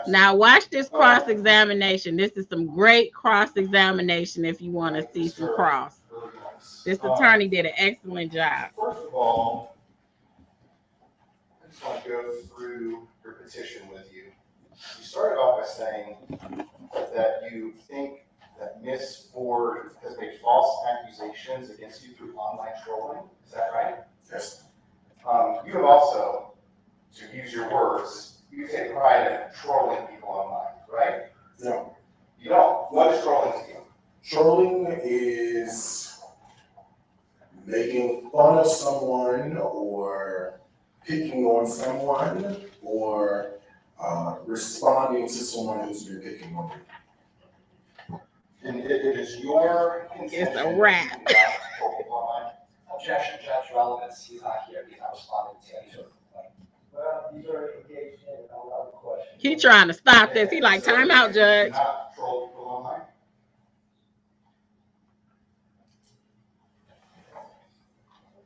Speaker 1: Now watch this cross-examination. This is some great cross-examination if you want to see some cross.
Speaker 6: Really nice.
Speaker 1: This attorney did an excellent job.
Speaker 6: First of all, I just want to go through your petition with you. You started off by saying that you think that Miss Ford has made false accusations against you through online trolling. Is that right?
Speaker 3: Yes.
Speaker 6: You have also, to use your words, you take pride in trolling people online, right?
Speaker 3: No.
Speaker 6: You don't. What is trolling to you?
Speaker 3: Trolling is making fun of someone or picking on someone or responding to someone who's been picking on you.
Speaker 6: And it is your intention.
Speaker 1: It's a wrap.
Speaker 6: to troll people online.
Speaker 2: Objection, judge, relevance, he's not here, he's not responding to any sort of complaint.
Speaker 4: Well, he's already engaged in a lot of questions.
Speaker 1: He trying to stop this. He like, time out, judge.
Speaker 6: You do not troll people online.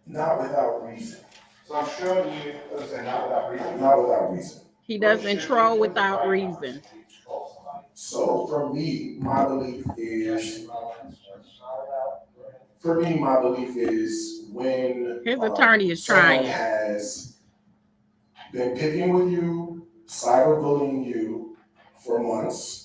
Speaker 3: Not without reason.
Speaker 6: So I'm showing you, not without reason.
Speaker 3: Not without reason.
Speaker 1: He doesn't troll without reason.
Speaker 3: So for me, my belief is
Speaker 2: Objection, relevance, judge, not allowed.
Speaker 3: for me, my belief is when
Speaker 1: His attorney is
Speaker 3: someone
Speaker 1: trying.
Speaker 3: has been picking with you, cyberbullying you for months,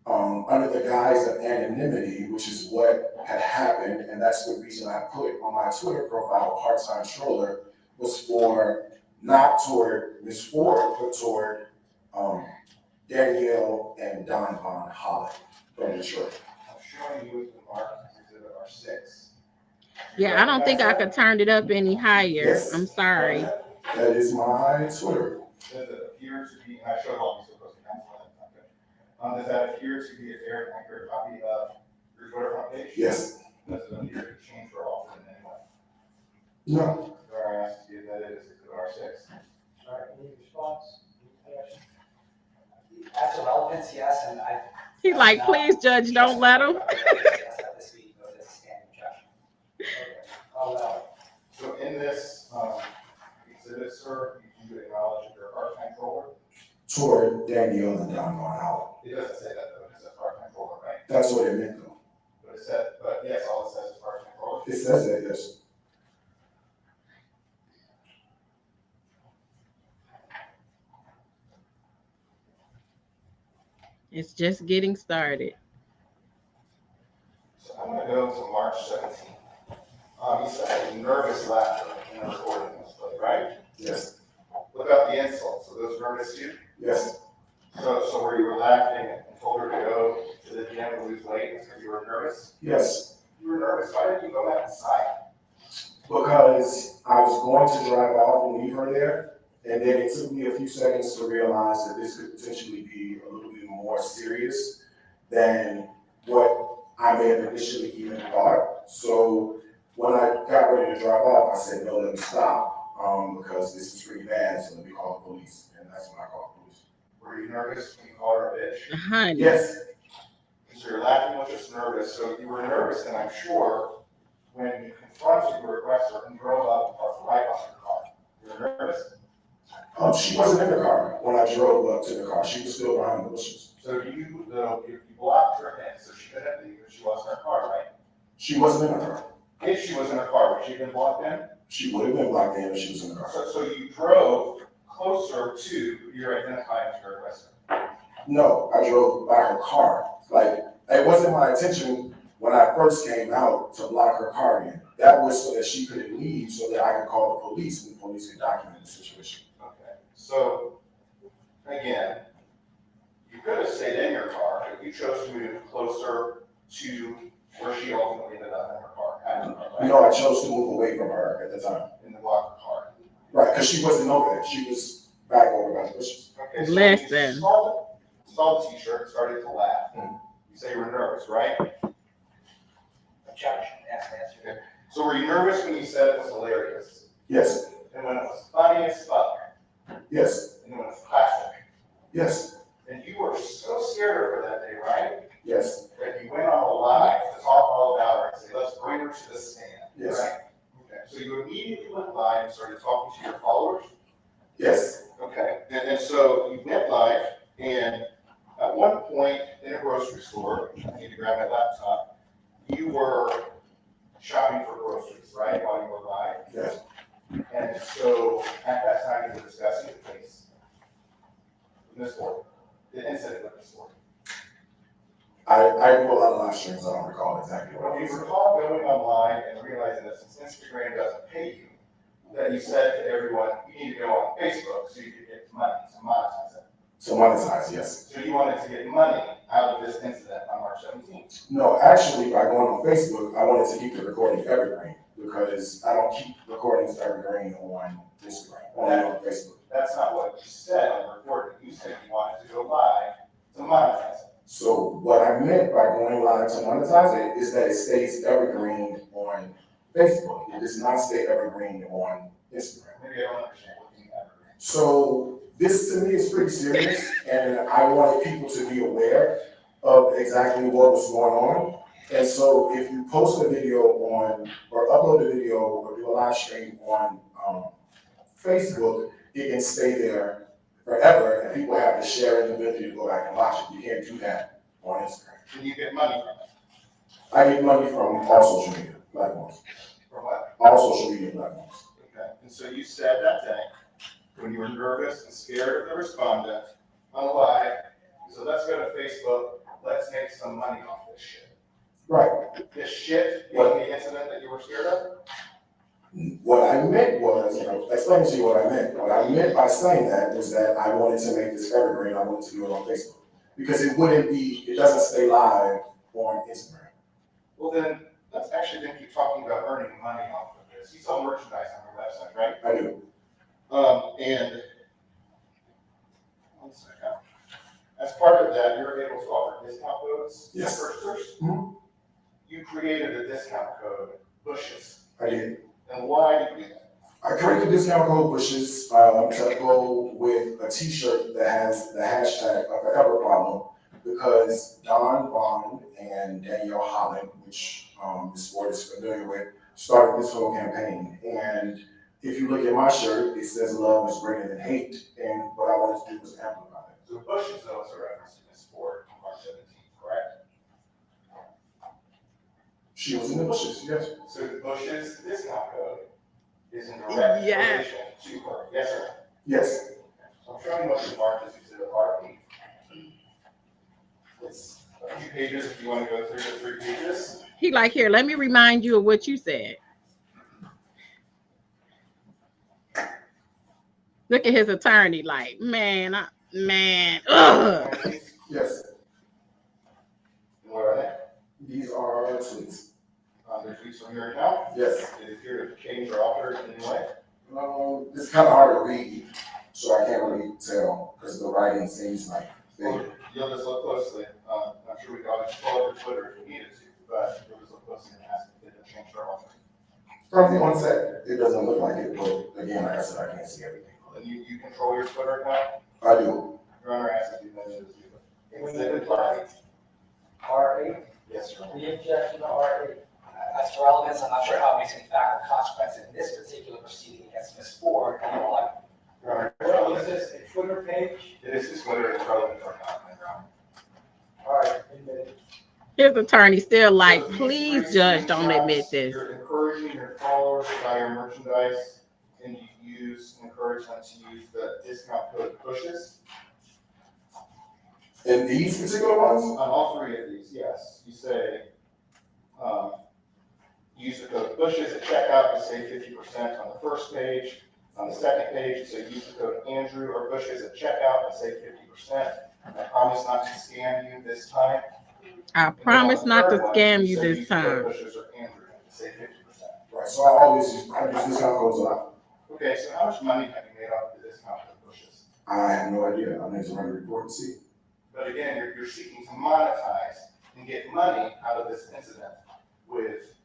Speaker 3: under the guise of anonymity, which is what had happened, and that's the reason I put on my Twitter profile, part-time troller, was for not toward Ms. Ford, but toward Danielle and Don Von Holland from Detroit.
Speaker 6: I'm showing you the mark exhibit R6.
Speaker 1: Yeah, I don't think I could turn it up any higher.
Speaker 3: Yes.
Speaker 1: I'm sorry.
Speaker 3: That is my Twitter.
Speaker 6: Does it appear to be, and I showed all these supposed to cancel that. Does that appear to be a fair and accurate copy of your Twitter front page?
Speaker 3: Yes.
Speaker 6: Does it appear to change or alter in any way?
Speaker 3: No.
Speaker 6: Where I asked you that it is exhibit R6.
Speaker 4: All right, any response? Any question?
Speaker 2: As to relevance, yes, and I.
Speaker 1: He like, please, judge, don't let him.
Speaker 2: Yes, at this meeting, but it's a standing objection.
Speaker 4: Okay, I'll allow it.
Speaker 6: So in this exhibit, sir, you do acknowledge that you're a part-time troller?
Speaker 3: Toward Danielle and Don Von Holland.
Speaker 6: It doesn't say that though, it says part-time troller, right?
Speaker 3: That's what it meant though.
Speaker 6: But yes, all it says is part-time troller.
Speaker 3: It says that, yes.
Speaker 1: It's just getting started.
Speaker 6: So I'm gonna go to March 17th. You said nervous laughter in the recording was played, right?
Speaker 3: Yes.
Speaker 6: What about the insults? Were those nervous too?
Speaker 3: Yes.
Speaker 6: So where you were laughing and told her to go to the gym and lose weight because you were nervous?
Speaker 3: Yes.
Speaker 6: You were nervous. Why didn't you go back inside?
Speaker 3: Because I was going to drive off and leave her there, and then it took me a few seconds to realize that this could potentially be a little bit more serious than what I may have initially even thought. So when I got ready to drive off, I said, no, let me stop, because this is pretty bad, so let me call the police. And that's when I called the police.
Speaker 6: Were you nervous when you called her a bitch?
Speaker 1: Honey.
Speaker 3: Yes.
Speaker 6: So you're laughing, was just nervous. So you were nervous, and I'm sure when you confronted your aggressor and drove up and parked right off your car, you were nervous.
Speaker 3: She wasn't in the car when I drove up to the car. She was still behind the bushes.
Speaker 6: So you blocked her in, so she couldn't leave if she wasn't in her car, right?
Speaker 3: She wasn't in the car.
Speaker 6: If she was in her car, would she have been blocked in?
Speaker 3: She would have been blocked in if she was in the car.
Speaker 6: So you drove closer to your identifying as your aggressor.
Speaker 3: No, I drove by her car. Like, it wasn't my intention when I first came out to block her car in. That was so that she couldn't leave, so that I could call the police and the police could document the situation.
Speaker 6: Okay. So again, you could have stayed in your car, but you chose to move closer to where she ultimately ended up in her car. Right?
Speaker 3: No, I chose to move away from her at the time.
Speaker 6: In the block car.
Speaker 3: Right, because she wasn't over there. She was back over by the bushes.
Speaker 6: Okay. So
Speaker 1: Listen.
Speaker 6: you saw the t-shirt, started to laugh. You say you were nervous, right?
Speaker 2: Objection, ask the answer.
Speaker 6: Okay. So were you nervous when you said it was hilarious?
Speaker 3: Yes,
Speaker 6: And when it was funny as fuck?
Speaker 3: yes,
Speaker 6: And when it was classic?
Speaker 3: yes,
Speaker 6: And you were so scared of her that day, right?
Speaker 3: yes,
Speaker 6: That you went on a live to talk all about her and say, let's bring her to the stand.
Speaker 3: yes,
Speaker 6: Right? Okay. So you immediately went live and started talking to your followers?
Speaker 3: yes,
Speaker 6: Okay. And so you went live and Ms. Ford, the incident with Ms. Ford.
Speaker 3: I do a lot of live streams, I don't recall exactly what
Speaker 6: When
Speaker 3: I
Speaker 6: you
Speaker 3: was.
Speaker 6: recall going online and realizing that since Instagram doesn't pay you, that you said to everyone, you need to go on Facebook so you can get money to monetize it.
Speaker 3: To monetize, yes.
Speaker 6: So you wanted to get money out of this incident on March 17th.
Speaker 3: No, actually, by going on Facebook, I wanted to keep the recording evergreen because I don't keep recordings evergreen on Instagram, only on Facebook.
Speaker 6: That's not what you said on the recording. You said you wanted to go live to monetize it.
Speaker 3: So what I meant by going live to monetize it is that it stays evergreen on Facebook. It does not stay evergreen on Instagram.
Speaker 6: Maybe I don't understand what you mean evergreen.
Speaker 3: So this to me is pretty serious, and I wanted people to be aware of exactly what was going on. And so if you post a video on, or upload a video, or do a live stream on Facebook, it can stay there forever, and people have the sharing ability to go back and watch it. You can't do that on Instagram.
Speaker 6: Can you get money from it?
Speaker 3: I get money from all social media platforms.
Speaker 6: From what?
Speaker 3: All social media platforms.
Speaker 6: Okay. And so you said that day, when you were nervous and scared of the respondent on a live, so let's go to Facebook, let's make some money off this shit.
Speaker 3: Right.
Speaker 6: This shit being the incident that you were scared of?
Speaker 3: What I meant was, I'll explain to you what I meant. What I meant by saying that was that I wanted to make this evergreen, I wanted to do it on Facebook. Because it doesn't stay live on Instagram.
Speaker 6: Well then, let's actually then keep talking about earning money off of this. You sell merchandise on your website, right?
Speaker 3: I do.
Speaker 6: And one second. As part of that, you're able to offer discount codes to
Speaker 3: Yes.
Speaker 6: purchasers.
Speaker 3: Mhm.
Speaker 6: You created a discount code, Bushes.
Speaker 3: I did.
Speaker 6: And why did you do that?
Speaker 3: I created the discount code Bushes to go with a t-shirt that has the hashtag of the ever problem because Don Bond and Danielle Holland, which Ms. Ford is familiar with, started this whole campaign. And if you look at my shirt, it says love is greater than hate. And what I wanted to do was amplify that.
Speaker 6: So Bushes, though, is a reference to Ms. Ford on March 17th, correct?
Speaker 3: She was in the bushes, yes.
Speaker 6: So the Bushes discount code is in direct relation to her. Yes, sir.
Speaker 3: Yes.
Speaker 6: So I'm showing what you marked as exhibit RP. It's a few pages if you want to go through the 3 pages.
Speaker 1: He like, here, let me remind you of what you said. Look at his attorney like, man, ugh.
Speaker 3: Yes.
Speaker 6: And what are they?
Speaker 3: These are tweets.
Speaker 6: There's tweets from your account.
Speaker 3: Yes.
Speaker 6: Did it appear to change or alter in any way?
Speaker 3: It's kind of hard to read, so I can't really tell because the writing seems like
Speaker 6: Well,
Speaker 3: big.
Speaker 6: you'll just look closely. I'm sure we could always pull up your Twitter if we needed to, but you'll just look closely and ask if it changed or altered.
Speaker 3: From one sec, it doesn't look like it, but again, like I said, I can't see everything.
Speaker 6: And you control your Twitter account?
Speaker 3: I do.
Speaker 6: Your Honor asks if you know this. Exhibit R8.
Speaker 4: R8,
Speaker 6: Yes, sir.
Speaker 4: the objection to R8.
Speaker 2: As for relevance, I'm not sure how it makes any factor consequence in this particular proceeding against Ms. Ford and the like.
Speaker 6: Your Honor,
Speaker 4: Well, is this a Twitter page?
Speaker 6: it is Twitter is relevant or not, Your Honor.
Speaker 4: All right, admitted.
Speaker 1: His attorney still like, please, judge, don't admit this.
Speaker 6: You're encouraging your followers to buy your merchandise, and you encourage them to use the discount code Bushes.
Speaker 3: In these particular ones,
Speaker 6: On all 3 of these, yes. You say, use the code Bushes at checkout to save 50% on the first page. On the second page, you say use the code Andrew or Bushes at checkout and save 50%. I promise not to scam you this time.
Speaker 1: I promise not to scam you this time.
Speaker 6: Bushes or Andrew to save 50%.
Speaker 3: right, so I use discount codes a lot.
Speaker 6: Okay, so how much money have you made off the discount code Bushes?
Speaker 3: I have no idea. I need to run a report and see.
Speaker 6: But again, you're seeking to monetize and get money out of this incident with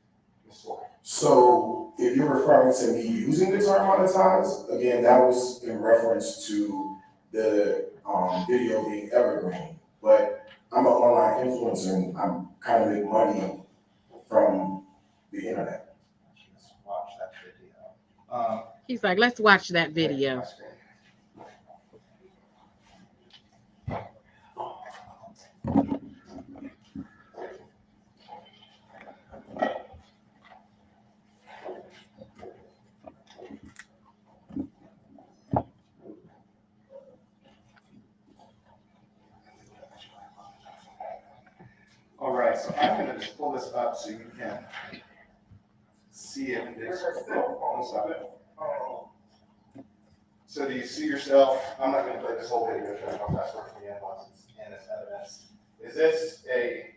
Speaker 6: Ms. Ford.
Speaker 3: So if you're referring to me using the term monetize, again, that was in reference to the video being evergreen. But I'm an online influencer and I'm kind of make money from the internet.
Speaker 6: Let's watch that video.
Speaker 1: He's like, let's watch that video.
Speaker 6: right, so I'm gonna just pull this up so you can see if it's, stop it. So do you see yourself, I'm not gonna play this whole video, showing how fast works the end once it's in its evidence. Is this a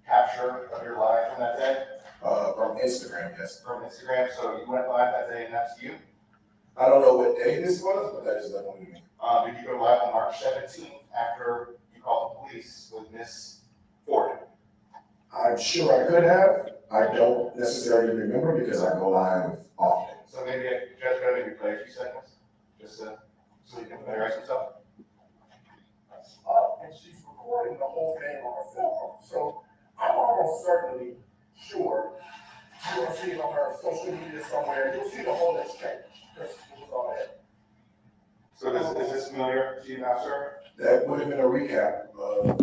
Speaker 6: capture of your live from that day?
Speaker 3: From Instagram, yes.
Speaker 6: From Instagram, so you went live that day and that's you?
Speaker 3: I don't know what day this was, but that is definitely me.
Speaker 6: Did you go live on March 17th after you called the police with Miss Ford?
Speaker 3: I'm sure I could have. I don't necessarily remember because I go live often.
Speaker 6: So maybe Judge Bennett, maybe play a few seconds, just so you can familiarize yourself.
Speaker 3: And she's recording the whole thing on her cell phone. So I'm almost certainly sure you'll see it on her social media somewhere. You'll see the whole exchange. Because it was all that.
Speaker 6: So is this familiar to you now, sir?
Speaker 3: That would have been a recap of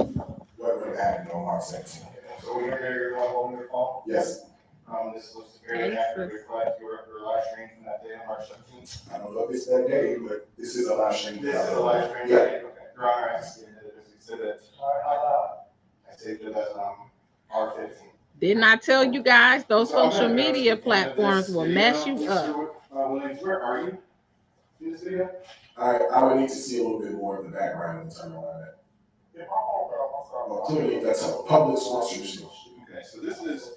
Speaker 3: what would have happened on March 17th.
Speaker 6: So when you're here, you're holding your phone?
Speaker 3: Yes.
Speaker 6: This was very accurate reflect your live stream from that day on March 17th.
Speaker 3: I don't know if it's that day, but this is a live stream.
Speaker 6: This is a live stream.
Speaker 3: Yeah.
Speaker 6: Okay. Your Honor, I see this exhibit. I saved it as R15.
Speaker 1: Didn't I tell you guys those
Speaker 6: So I'm
Speaker 1: social
Speaker 6: gonna go to
Speaker 1: media
Speaker 6: the end of
Speaker 1: platforms
Speaker 6: this
Speaker 1: will
Speaker 6: video.
Speaker 1: mess you up?
Speaker 6: Mr. Williams, where are you in this video?
Speaker 3: I would need to see a little bit more of the background and turn around that. Well, clearly that's a public source.
Speaker 6: Okay, so this is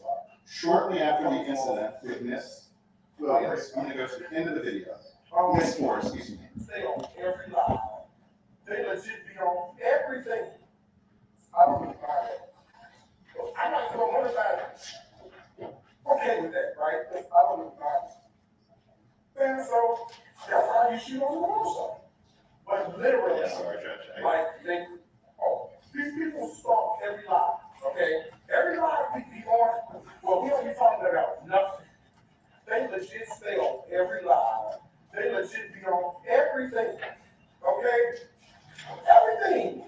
Speaker 6: shortly after the incident with Miss Williams. I'm gonna go to the end of the video. Miss Ford, excuse me.
Speaker 3: They on every line. They legit be on everything. I don't really buy that. I'm not going to monetize. Okay with that, right? I don't really buy it. And so that's how you shoot on the wall. But literally,
Speaker 6: Sorry, Judge.
Speaker 3: like these people stalk every line. Okay, every line we be on. Well, we don't be talking about nothing. They legit stay on every line. They legit be on everything. Okay, everything.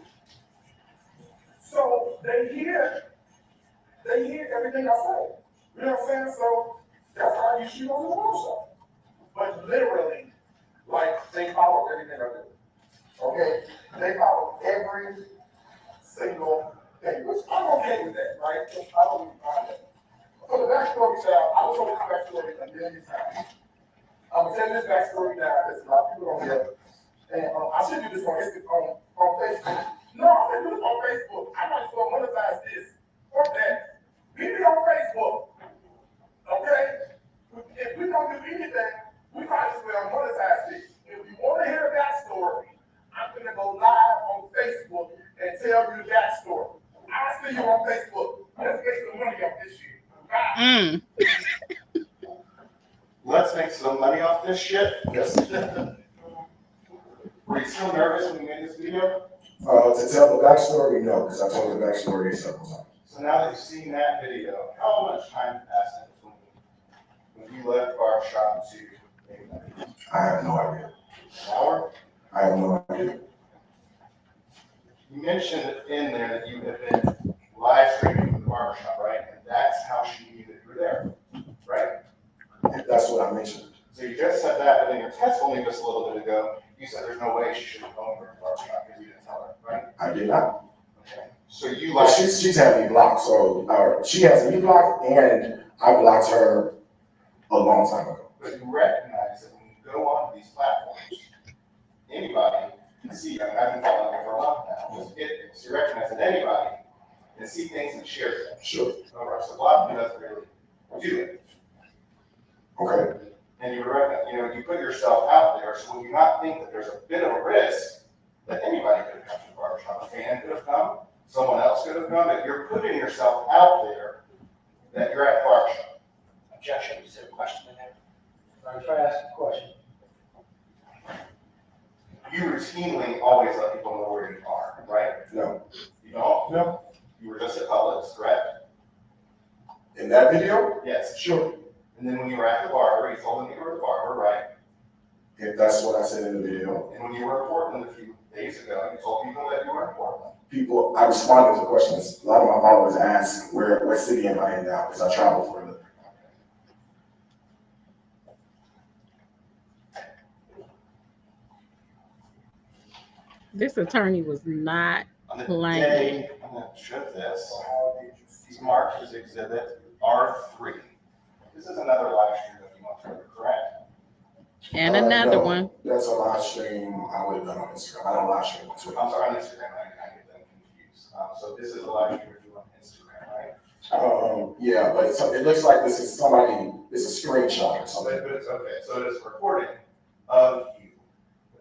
Speaker 3: So they hear everything I say. You know what I'm saying? So that's how you shoot on the wall. But literally, like they follow everything I do. Okay, they follow every single thing, which I'm okay with that, right? I don't even mind that. So the backstory, child, I was going to come backstory a million times. I'm gonna tell you this backstory now. There's a lot of people on here, and I should do this on Facebook. No, I'm gonna do this on Facebook. I might as well monetize this or that. We be on Facebook, okay? If we don't do anything, we might as well monetize this. If you want to hear a backstory, I'm gonna go live on Facebook and tell you the backstory. I'll see you on Facebook. Let's get some money off this shit. Bye.
Speaker 6: Let's make some money off this shit.
Speaker 3: Yes.
Speaker 6: Were you still nervous when you made this video?
Speaker 3: To tell the backstory, no, because I told the backstory several times.
Speaker 6: So now that you've seen that video, how much time passed in between when you left Barbershop to make that video?
Speaker 3: I have no idea.
Speaker 6: An hour?
Speaker 3: I have no idea.
Speaker 6: You mentioned in there that you had been live streaming from the barbershop, right? And that's how she knew that you were there, right?
Speaker 3: That's what I mentioned.
Speaker 6: So you just said that, but in your testimony just a little bit ago, you said there's no way she should have known you were in the barbershop because you didn't tell her, right?
Speaker 3: I did not.
Speaker 6: Okay. So you
Speaker 3: But
Speaker 6: like
Speaker 3: she's had me blocked, so she has me blocked, and I blocked her a long time ago.
Speaker 6: but you recognize that when you go onto these platforms, anybody can see you. I mean, I've been following you for a while now. Just get this. You recognize that anybody can see things and share them.
Speaker 3: Sure.
Speaker 6: All right. So blocking doesn't really do it.
Speaker 3: Okay.
Speaker 6: And you recognize, you put yourself out there, so when you not think that there's a bit of a risk that anybody could have come to the barbershop, a fan could have come, someone else could have come, but you're putting yourself out there that you're at the barbershop.
Speaker 2: Objection, is there a question in there?
Speaker 4: I'm trying to ask a question.
Speaker 6: You routinely always let people know where you are, right?
Speaker 3: No.
Speaker 6: You don't?
Speaker 3: No.
Speaker 6: You were just at Publix, correct?
Speaker 3: In that video?
Speaker 6: Yes.
Speaker 3: Sure.
Speaker 6: And then when you were at the barber, you told them you were the barber, right?
Speaker 3: If that's what I said in the video.
Speaker 6: And when you were in Portland a few days ago, you told people that you were in Portland.
Speaker 3: People, I responded to questions. A lot of my followers ask, what city am I in now? Because I travel for a living.
Speaker 1: This attorney was not
Speaker 6: On the
Speaker 1: playing.
Speaker 6: day, I'm gonna show this. marked as exhibit R3. This is another live stream that you want to correct?
Speaker 1: And another
Speaker 3: No,
Speaker 1: one.
Speaker 3: That's a live stream I would have done on Instagram. I don't live stream on Twitter.
Speaker 6: I'm sorry, on Instagram, I get them confused. So this is a live stream if you on Instagram, right?
Speaker 3: Yeah, but it looks like this is somebody, it's a screenshot or something.
Speaker 6: But it's okay, so it is a recording of you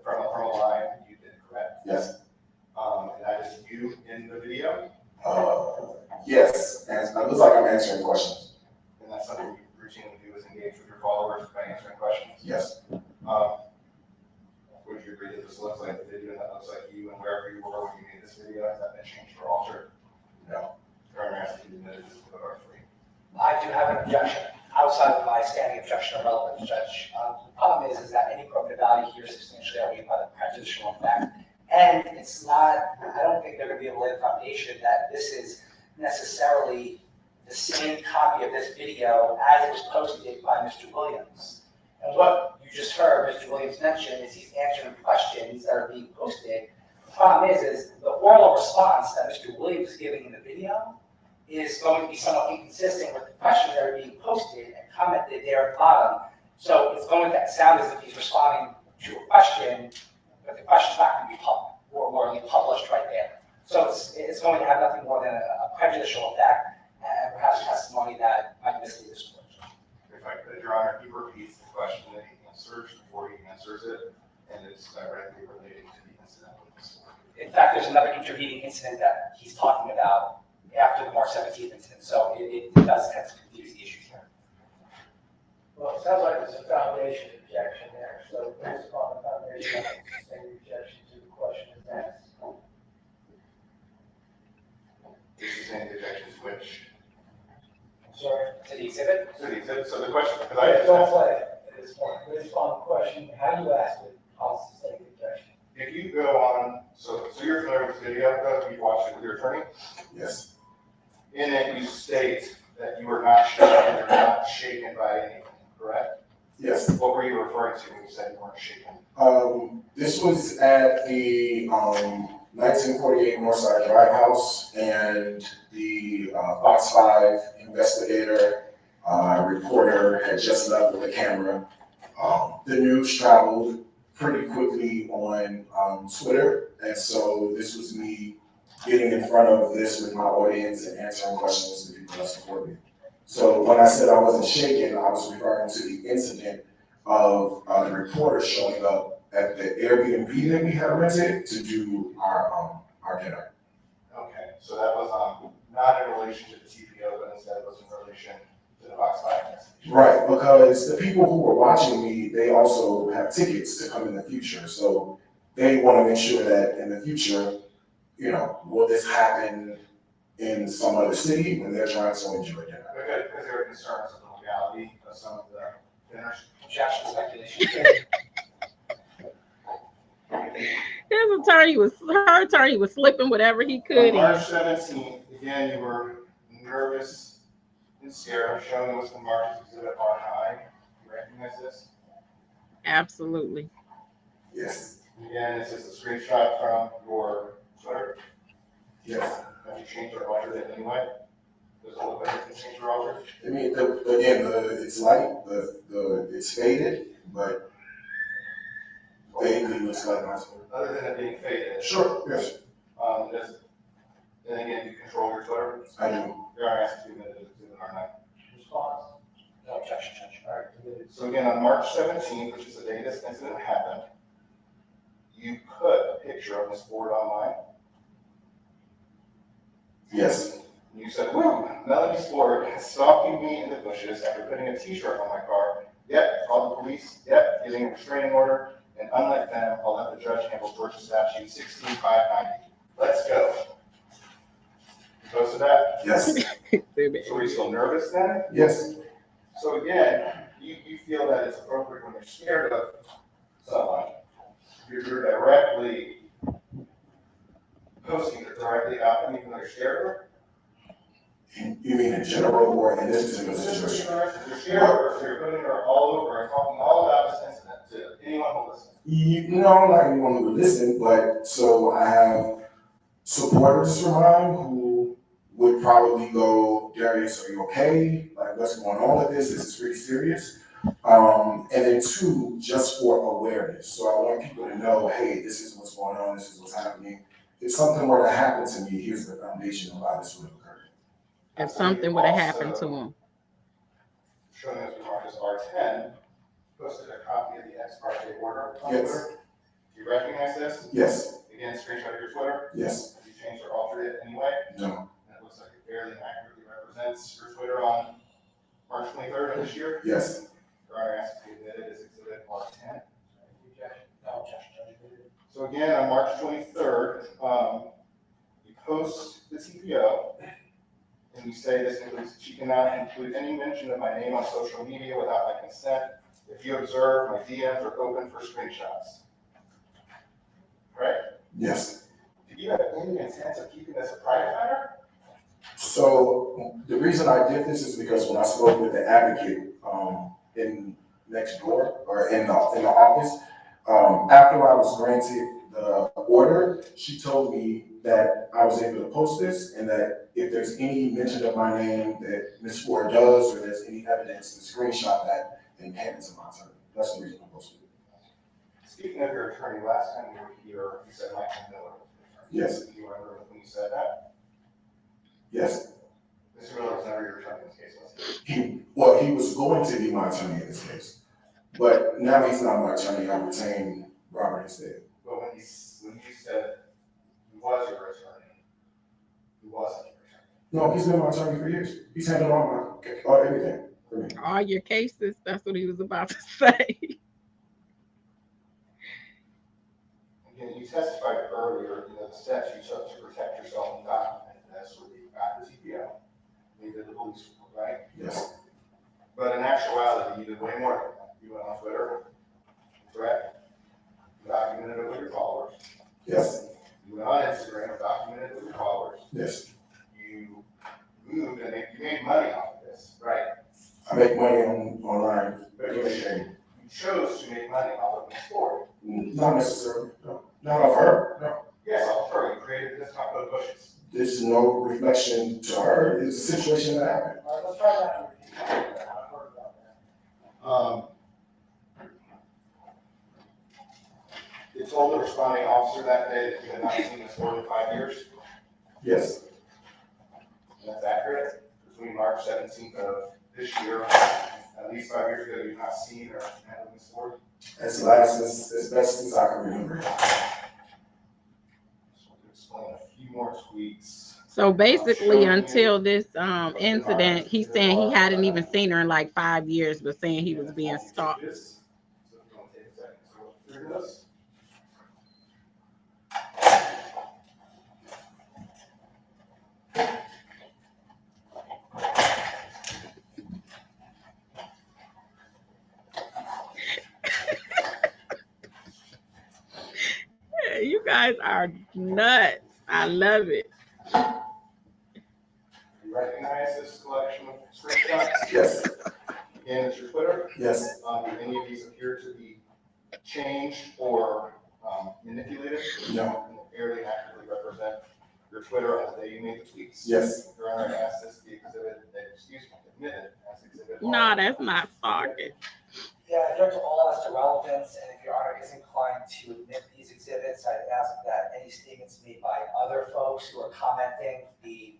Speaker 6: from a live you did, correct?
Speaker 3: Yes.
Speaker 6: And that is you in the video,
Speaker 3: Yes, and it looks like I'm answering questions.
Speaker 6: and that's something you routinely do is engage with your followers by answering questions.
Speaker 3: Yes.
Speaker 6: Would you agree that this looks like the video and that looks like you and wherever you were when you made this video, has that been changed or altered?
Speaker 3: No.
Speaker 6: Your Honor, asked you to admit this is the R3.
Speaker 2: I do have an objection, outside of my standing objection of relevance, Judge. The problem is that any probative value here is substantially outweighed by the prejudicial effect. And it's not, I don't think they're gonna be able to lay the foundation that this is necessarily the same copy of this video as it was posted by Mr. Williams. And what you just heard Mr. Williams mention is he's answering questions that are being posted. The problem is the oral response that Mr. Williams is giving in the video is going to be somewhat inconsistent with the questions that are being posted and commented there at the bottom. So it's going to sound as if he's responding to a question, but the question's not going to be published right there. So it's going to have nothing more than a prejudicial effect and perhaps testimony that might mislead this court.
Speaker 6: If I could, Your Honor, he repeats the question that he answers before he answers it, and it's directly related to the incident with this court.
Speaker 2: In fact, there's another intervening incident that he's talking about after the March 17th incident, so it does tend to confuse the issues here.
Speaker 4: Well, it sounds like there's a foundation objection there, so based upon the foundation, I sustain the objection to the question is asked.
Speaker 6: This is in the objections which,
Speaker 4: I'm sorry.
Speaker 2: To the exhibit?
Speaker 6: so the question, because
Speaker 4: I
Speaker 6: I,
Speaker 4: don't play at this point, based upon the question, how you asked it, I'll sustain the objection.
Speaker 6: if you go on, so you're familiar with this video, because you watched it with your attorney?
Speaker 3: Yes.
Speaker 6: In it, you state that you were not shaken, you're not shaken by anything, correct?
Speaker 3: Yes.
Speaker 6: What were you referring to when you said you weren't shaken?
Speaker 3: This was at the 1948 Northside Drive House, and the Fox 5 investigator, reporter had just left with the camera. The news traveled pretty quickly on Twitter, and so this was me getting in front of this with my audience and answering questions to people that support me. So when I said I wasn't shaken, I was referring to the incident of the reporter showing up at the Airbnb that we had rented to do our dinner.
Speaker 6: Okay, so that was not in relation to the TPO, but instead it was in relation to the Fox 5 investigation.
Speaker 3: Right, because the people who were watching me, they also have tickets to come in the future. So they want to make sure that in the future, you know, will this happen in some other city when they're trying to enjoy dinner?
Speaker 6: Okay, because there are concerns of the legality of some of the dinners.
Speaker 2: Objection, speculation.
Speaker 1: Her attorney was slipping whatever he could
Speaker 6: On March
Speaker 1: in.
Speaker 6: 17th, again, you were nervous and scared, showing us the marked exhibit R9. You recognize this?
Speaker 1: Absolutely.
Speaker 3: Yes.
Speaker 6: Again, this is a screenshot from your Twitter.
Speaker 3: Yes.
Speaker 6: Have you changed or altered it in any way? Does it look like it's changed or altered?
Speaker 3: I mean, it's light, it's faded, but vaguely looks like my Twitter.
Speaker 6: Other than it being faded.
Speaker 3: Sure, yes,
Speaker 6: And again, you control your Twitter.
Speaker 3: I do.
Speaker 6: Your Honor, asked 2 minutes to do it R9.
Speaker 4: Response?
Speaker 2: No objection, Judge.
Speaker 4: All right, committed.
Speaker 6: So again, on March 17th, which is the day this incident happened, you put a picture of Ms. Ford online.
Speaker 3: Yes,
Speaker 6: You said, "Woo, Melanie Ford is stalking me in the bushes after putting a t-shirt on my car. Yep, called the police. Yep, getting a restraining order. And unlike them, I'll let the judge handle Georgia statute 16590. Let's go." You posted that?
Speaker 3: yes,
Speaker 6: So were you still nervous then?
Speaker 3: yes,
Speaker 6: So again, you feel that it's appropriate when you're scared of someone, you're directly posting it directly about them, even though you're scared of her?
Speaker 3: you mean in general or in this particular situation?
Speaker 6: You're scared of her, so you're putting her all over and talking all about this incident to anyone who listens.
Speaker 3: No, not anyone who would listen, but so I have supporters of mine who would probably go, Darius, are you okay? Like, what's going on with this? This is pretty serious. And then two, just for awareness. So I want people to know, hey, this is what's going on, this is what's happening. If something were to happen to me, here's the foundation of why this would occur.
Speaker 1: If something would have happened to him.
Speaker 6: Showing us remarks R10, posted a copy of the ex parte order on
Speaker 3: Yes.
Speaker 6: Twitter. Do you recognize this?
Speaker 3: Yes.
Speaker 6: Again, screenshot of your Twitter?
Speaker 3: Yes.
Speaker 6: Have you changed or altered it anyway?
Speaker 3: No.
Speaker 6: And it looks like it fairly and accurately represents your Twitter on March 23rd of this year?
Speaker 3: Yes.
Speaker 6: Your Honor asks to be admitted as exhibit R10.
Speaker 2: No objection.
Speaker 6: So again, on March 23rd, you post the TPO, and you say this includes, she cannot include any mention of my name on social media without my consent. If you observe, my DMs are open for screenshots. Correct?
Speaker 3: Yes.
Speaker 6: Do you have any intent of keeping this a private matter?
Speaker 3: So the reason I did this is because when I spoke with the advocate in next door or in the office, after I was granted the order, she told me that I was able to post this and that if there's any mention of my name that Ms. Ford does or there's any evidence to screenshot that and hand it to my attorney. That's the reason I posted it.
Speaker 6: Speaking of your attorney, last time you were here, you said Michael Miller.
Speaker 3: Yes.
Speaker 6: Do you remember when you said that?
Speaker 3: Yes.
Speaker 6: Mr. Miller was never your attorney in this case, was he?
Speaker 3: He was going to be my attorney in this case, but now he's not my attorney. I retained Robert instead.
Speaker 6: But when you said he was your attorney, he wasn't your attorney.
Speaker 3: No, he's been my attorney for years. He's handled all everything for me.
Speaker 1: All your cases, that's what he was about to say.
Speaker 6: Again, you testified earlier, the steps you took to protect yourself and document this were you got the TPO, you did the police report, right?
Speaker 3: Yes.
Speaker 6: But in actuality, you did way more than that. You went on Twitter, correct? You documented it with your followers.
Speaker 3: Yes.
Speaker 6: You went on Instagram, documented it with your followers.
Speaker 3: Yes.
Speaker 6: You moved and you made money off of this, right?
Speaker 3: I make money online.
Speaker 6: But you chose to make money off of the story.
Speaker 3: Not necessarily. No. Not of her. No.
Speaker 6: Yes, I'll her. You created this top of bushes.
Speaker 3: There's no reflection to her. It's a situation that happened.
Speaker 4: All right, let's try that to repeat. I've heard about that.
Speaker 6: You told the responding officer that day that you had not seen this story in 5 years.
Speaker 3: Yes.
Speaker 6: And that's accurate. Between March 17th of this year, at least 5 years ago, you've not seen or handled this story.
Speaker 3: As best as I can remember.
Speaker 6: Just want to explain a few more tweets.
Speaker 1: So basically, until this incident, he's saying he hadn't even seen her in like 5 years, but saying he was being stalked.
Speaker 6: So if you want to take a second to go through this.
Speaker 1: You guys are nuts. I love it.
Speaker 6: You recognize this collection of screenshots?
Speaker 3: Yes.
Speaker 6: Again, it's your Twitter.
Speaker 3: Yes.
Speaker 6: Do any of these appear to be changed or manipulated?
Speaker 3: No.
Speaker 6: And fairly accurately represent your Twitter on the day you made the tweets?
Speaker 3: Yes.
Speaker 6: Your Honor asked this to be admitted as exhibit.
Speaker 1: No, that's not stalking.
Speaker 2: Yeah, they're all as to relevance, and if your honor is inclined to admit these exhibits, I'd ask that any statements made by other folks who are commenting be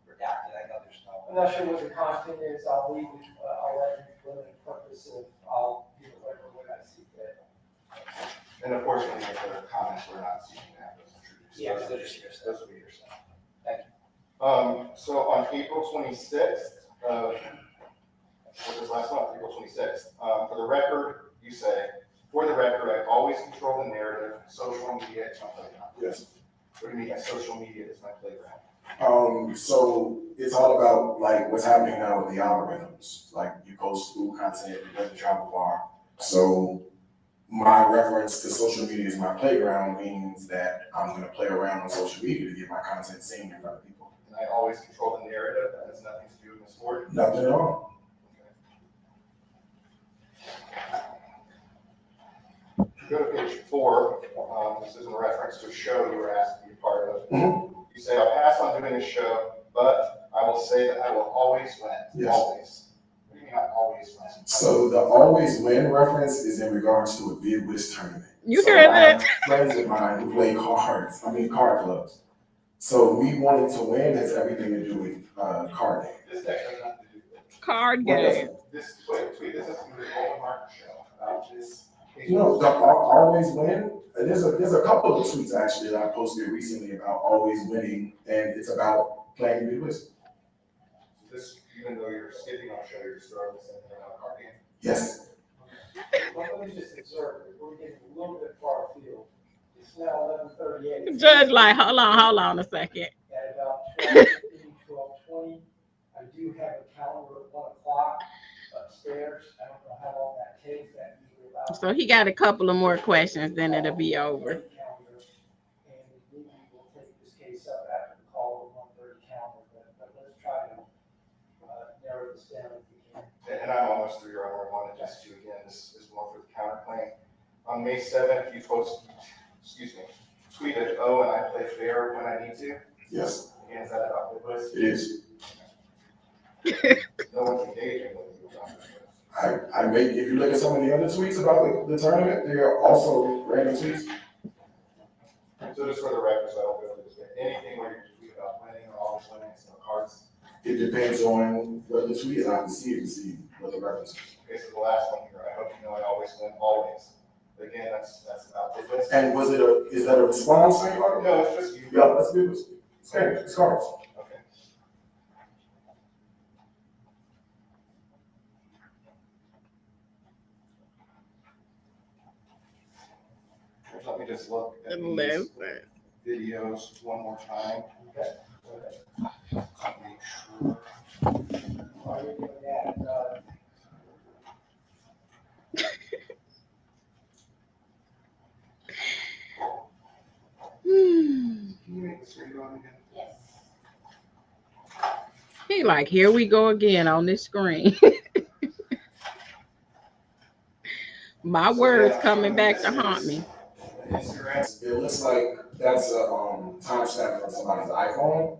Speaker 2: redacted. I know there's no.
Speaker 4: I'm not sure what the constant is. I'll leave it, I'll let you for the purpose of, I'll do whatever way I see fit.
Speaker 6: And of course, when you make other comments, we're not seeking to have those introduced.
Speaker 2: Yeah, those are just hearsay.
Speaker 6: Those will be yourself.
Speaker 2: Thank
Speaker 6: you. So on April 26th, what was last month, April 26th, for the record, you say, for the record, I always control the narrative. Social media is my playground.
Speaker 3: Yes.
Speaker 6: What do you mean by social media is my playground?
Speaker 3: So it's all about like what's happening now with the algorithms. Like you post school content, it doesn't travel far. So my reference to social media as my playground means that I'm going to play around on social media to get my content seen in front of people.
Speaker 6: And I always control the narrative. That has nothing to do with Ms. Ford?
Speaker 3: Nothing at all.
Speaker 6: Go to page 4. This is in reference to a show you were asked to be a part of.
Speaker 3: Mm-hmm.
Speaker 6: You say, I'll pass on doing a show, but but I will say that I will always win,
Speaker 3: Yes.
Speaker 6: always. What do you mean I always win?
Speaker 3: So the always win reference is in regards to a bid whist tournament.
Speaker 1: You
Speaker 3: So
Speaker 1: hear
Speaker 3: I have
Speaker 1: that?
Speaker 3: friends of mine who play card clubs. So me wanting to win has everything to do with card game.
Speaker 6: This deck has nothing to do with it.
Speaker 1: Card
Speaker 3: What does
Speaker 1: game.
Speaker 3: it?
Speaker 6: This, tweet this up to the Golden Market Show about this.
Speaker 3: You know, the always win. There's a couple of tweets actually that I posted recently about always winning, and it's about playing bid whist.
Speaker 6: This, even though you're skipping our show, you're still the same thing about card game.
Speaker 3: Yes.
Speaker 4: Let me just observe, we're getting a little bit far afield. It's now 11:38.
Speaker 1: Judge, like, hold on a second.
Speaker 4: At about 12:15, 12:20, I do have a calendar at 1 o'clock upstairs. I don't know how long that takes. That usually about.
Speaker 1: So he got a couple of more questions, then it'll be over.
Speaker 4: And we will take this case up after the call of 1:30 calendar, but let's try to narrow this down if we can.
Speaker 6: And I'm almost through your other one, and just to, again, this is more for the counterclaim. On May 7th, you tweeted, oh, and I play fair when I need to.
Speaker 3: Yes.
Speaker 6: And is that about the list?
Speaker 3: It is.
Speaker 6: No one's engaging with you.
Speaker 3: I make, if you look at some of the other tweets about the tournament, they are also random tweets.
Speaker 6: So just for the record, so I don't go through this, anything where you tweet about winning or always winning, it's no cards.
Speaker 3: It depends on what the tweet is. I have to see it to see what the reference is.
Speaker 6: Okay, so the last one here, I hope you know I always win, always. Again, that's about the list.
Speaker 3: And is that a response thing?
Speaker 6: No, it's just you.
Speaker 3: Yeah, that's good. It's okay. It's cards.
Speaker 6: Okay. Let me just look at these videos one more time.
Speaker 4: Okay.
Speaker 6: Make sure.
Speaker 4: While you're doing that,
Speaker 6: Can you make the screen go on again?
Speaker 1: He like, here we go again on this screen. My words coming back to haunt me.
Speaker 3: It looks like that's a timestamp from somebody's iPhone.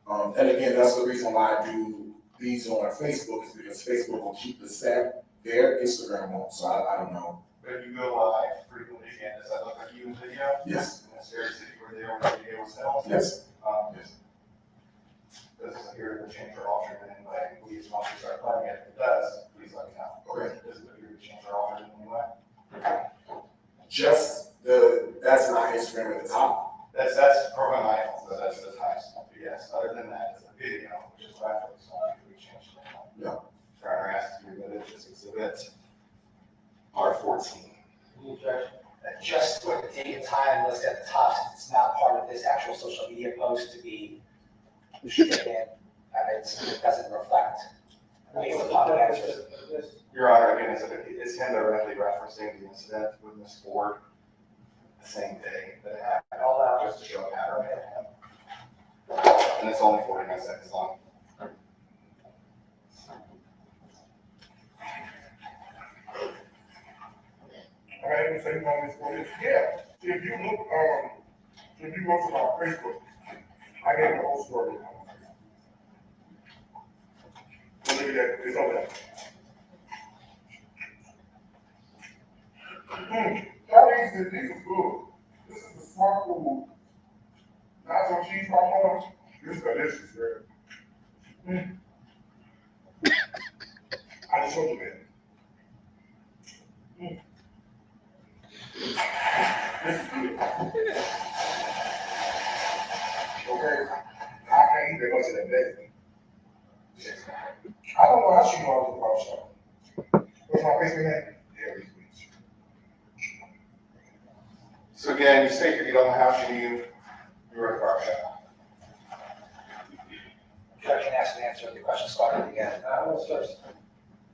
Speaker 3: And again, that's the reason why I do these on Facebook, is because Facebook will keep the stamp there, Instagram won't. So I don't know.
Speaker 6: But you go live frequently again, does that look like you in video?
Speaker 3: Yes.
Speaker 6: And Darius, if you were there when the video was held?
Speaker 3: Yes.
Speaker 6: Yes. Does it appear to change or alter in any way? Please, once you start playing it, if it does, please let me know.
Speaker 3: Okay.
Speaker 6: Does it appear to change or alter in any way?
Speaker 3: Just that's not Instagram at the top.
Speaker 6: That's for my iPhone, so that's the timestamp. Yes, other than that, it's a video, which is why I focus on it, we changed it.
Speaker 3: Yeah.
Speaker 6: Turner asked you, but it's exhibit R14.
Speaker 4: any objection?
Speaker 2: Just put the date and time list at the top, since it's not part of this actual social media post to be stricken. It doesn't reflect. Based upon the answers.
Speaker 6: Your Honor, again, it's him directly referencing the incident with Ms. Ford the same day that it happened, all that just to show a pattern. And it's only 49 seconds long.
Speaker 7: I had to say moments for this. Yeah, if you look, if you go to my Facebook, I gave the whole story. So look at that, it's over there. Y'all these is good. This is the smart food. Nacho cheese popcorn. This is delicious, girl. I just told you that. This is good. Okay, I can't eat that much of that day. I don't know how she know I was a barbershop. What's my Facebook name? Darius.
Speaker 6: So again, you state here you don't know how she knew you were at the barbershop.
Speaker 2: Objection asked and answered, the question started again.
Speaker 4: I'm gonna start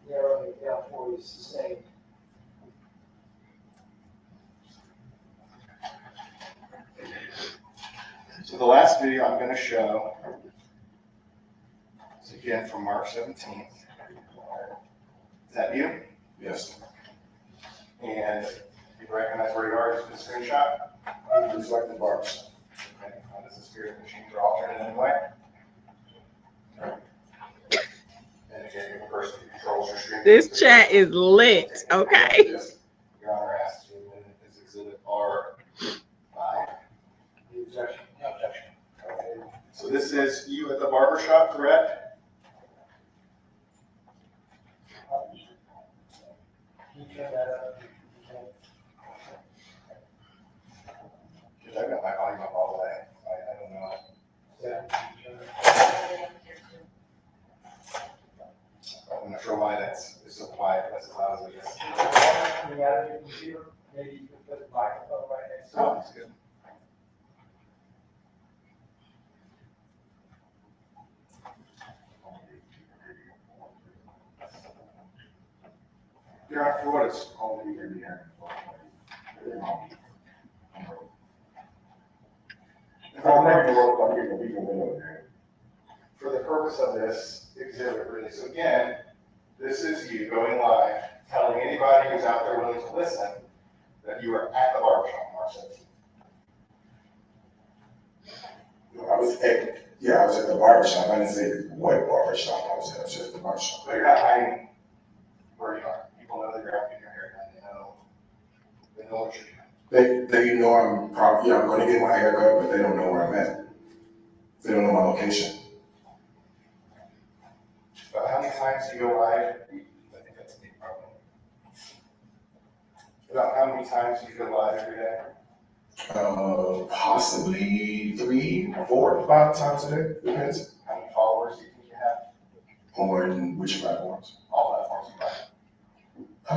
Speaker 4: narrowing it down for you, sustained.
Speaker 6: So the last video I'm going to show is again from March 17th. Is that you?
Speaker 3: Yes.
Speaker 6: And you recognize where you are in the screenshot?
Speaker 3: Reflective barbs.
Speaker 6: Okay. Does this appear to change or alter in any way?
Speaker 1: This chat is lit. Okay.
Speaker 6: Yes. Your Honor asked to admit his exhibit R5.
Speaker 2: The objection, no objection.
Speaker 6: Okay. So this is you at the barbershop, correct?
Speaker 4: Can you turn that up?
Speaker 6: Because I've got my volume up all the way. I don't know.
Speaker 4: Yeah, can you turn it?
Speaker 6: I'm not sure why it's so quiet. That's as loud as it is.
Speaker 4: Coming out of your computer, maybe you could put the microphone right next to it.
Speaker 6: Oh, that's good. Your Honor, for what it's called, you can be here. For the purpose of this exhibit really, so again, this is you going live, telling anybody who's out there willing to listen that you are at the barbershop on March 17th.
Speaker 3: I was at the barbershop. I didn't say what barbershop I was at. I was just at the barbershop.
Speaker 6: So you're not hiding where you are. People know that you're out getting your hair done. They know what you're doing.
Speaker 3: They know I'm probably, I'm going to get my hair cut, but they don't know where I'm at. They don't know my location.
Speaker 6: But how many times do you go live? I think that's a big problem. About how many times do you go live every day?
Speaker 3: Possibly 3, 4, 5 times a day. Depends.
Speaker 6: How many followers do you think you have?
Speaker 3: On which platforms?
Speaker 6: All platforms you buy.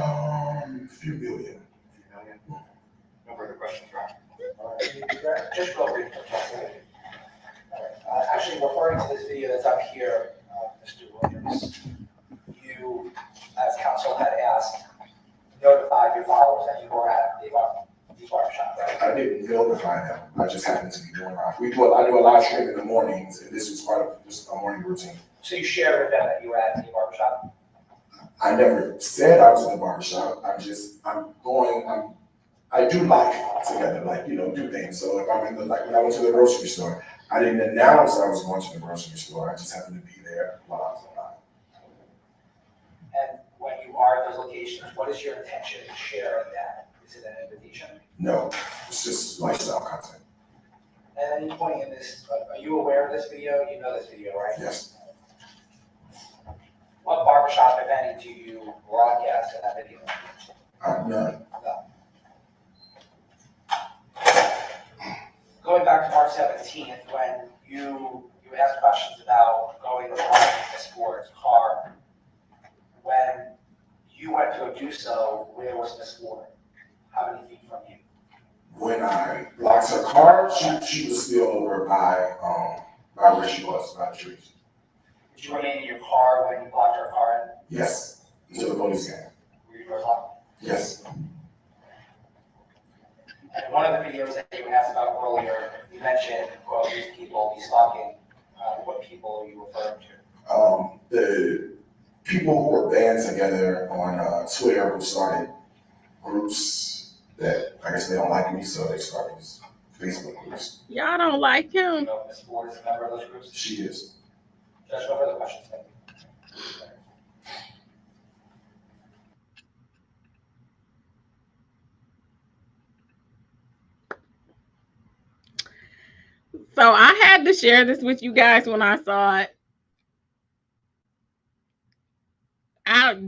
Speaker 3: Few billion.
Speaker 6: A few million. No further questions, Ryan.
Speaker 2: All right, just real brief. Actually, referring to this video that's up here, Mr. Williams, you, as counsel had asked, notified your followers that you were at the barbershop, right?
Speaker 3: I didn't notify them. I just happened to be doing live. I do a live stream in the mornings, and this was part of just a morning routine.
Speaker 2: So you shared with them that you were at the barbershop?
Speaker 3: I never said I was at the barbershop. I do life together, do things. So if I'm when I went to the grocery store, I didn't announce I was going to the grocery store. I just happened to be there while I was alive.
Speaker 2: And when you are at those locations, what is your intention in sharing that? Is it an invitation?
Speaker 3: No, it's just lifestyle content.
Speaker 2: At any point in this, are you aware of this video? You know this video, right?
Speaker 3: Yes.
Speaker 2: What barbershop, if any, do you broadcast in that video?
Speaker 3: None.
Speaker 2: No. Going back to March 17th, when you asked questions about going to Miss Ford's car, when you went to go do so, where was Miss Ford? How many feet from you?
Speaker 3: When I blocked her car, she was still over by where she was, by the trees.
Speaker 2: Did you remain in your car when you blocked her car?
Speaker 3: Yes, until the police came.
Speaker 2: Were your doors locked?
Speaker 3: Yes.
Speaker 2: And one of the videos that you asked about earlier, you mentioned, well, these people, these stalking, what people are you referring to?
Speaker 3: The people who were band together on Twitter who started groups that I guess they don't like me, so they started these Facebook groups.
Speaker 1: Y'all don't like
Speaker 2: You
Speaker 1: him?
Speaker 2: know Ms. Ford is a member of those groups?
Speaker 3: She is.
Speaker 2: Judge, no further questions, thank you.
Speaker 1: So I had to share this with you guys when I saw it.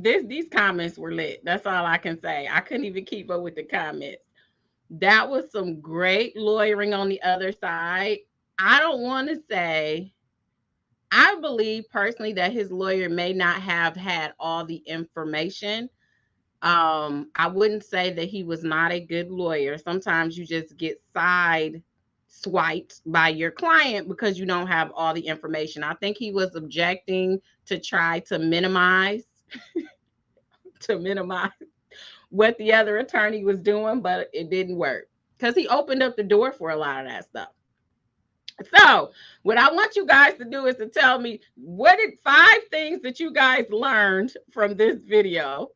Speaker 1: These comments were lit. That's all I can say. I couldn't even keep up with the comments. That was some great lawyering on the other side. I don't want to say, I believe personally that his lawyer may not have had all the information. I wouldn't say that he was not a good lawyer. Sometimes you just get side swiped by your client because you don't have all the information. I think he was objecting to try to minimize what the other attorney was doing, but it didn't work because he opened up the door for a lot of that stuff. So what I want you guys to do is to tell me 5 things that you guys learned from this video.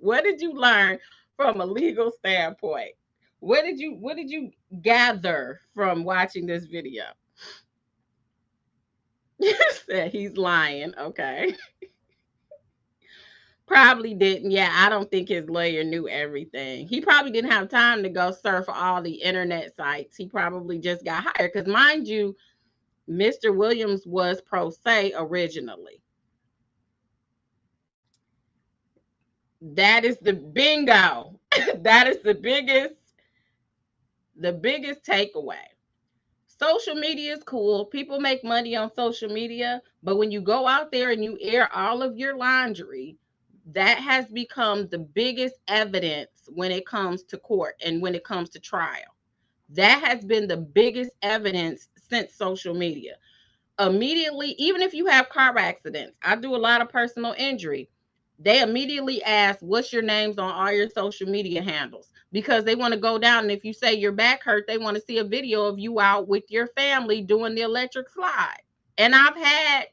Speaker 1: What did you learn from a legal standpoint? What did you gather from watching this video? You said he's lying. Okay. Probably didn't. Yeah, I don't think his lawyer knew everything. He probably didn't have time to go surf all the internet sites. He probably just got hired. Because, mind you, Mr. Williams was pro se originally. That is the bingo. That is the biggest takeaway. Social media is cool. People make money on social media, but when you go out there and you air all of your laundry, that has become the biggest evidence when it comes to court and when it comes to trial. That has been the biggest evidence since social media. Immediately, even if you have car accidents, I do a lot of personal injury. They immediately ask, what's your names on all your social media handles? Because they want to go down. And if you say your back hurt, they want to see a video of you out with your family doing the electric slide. And I've had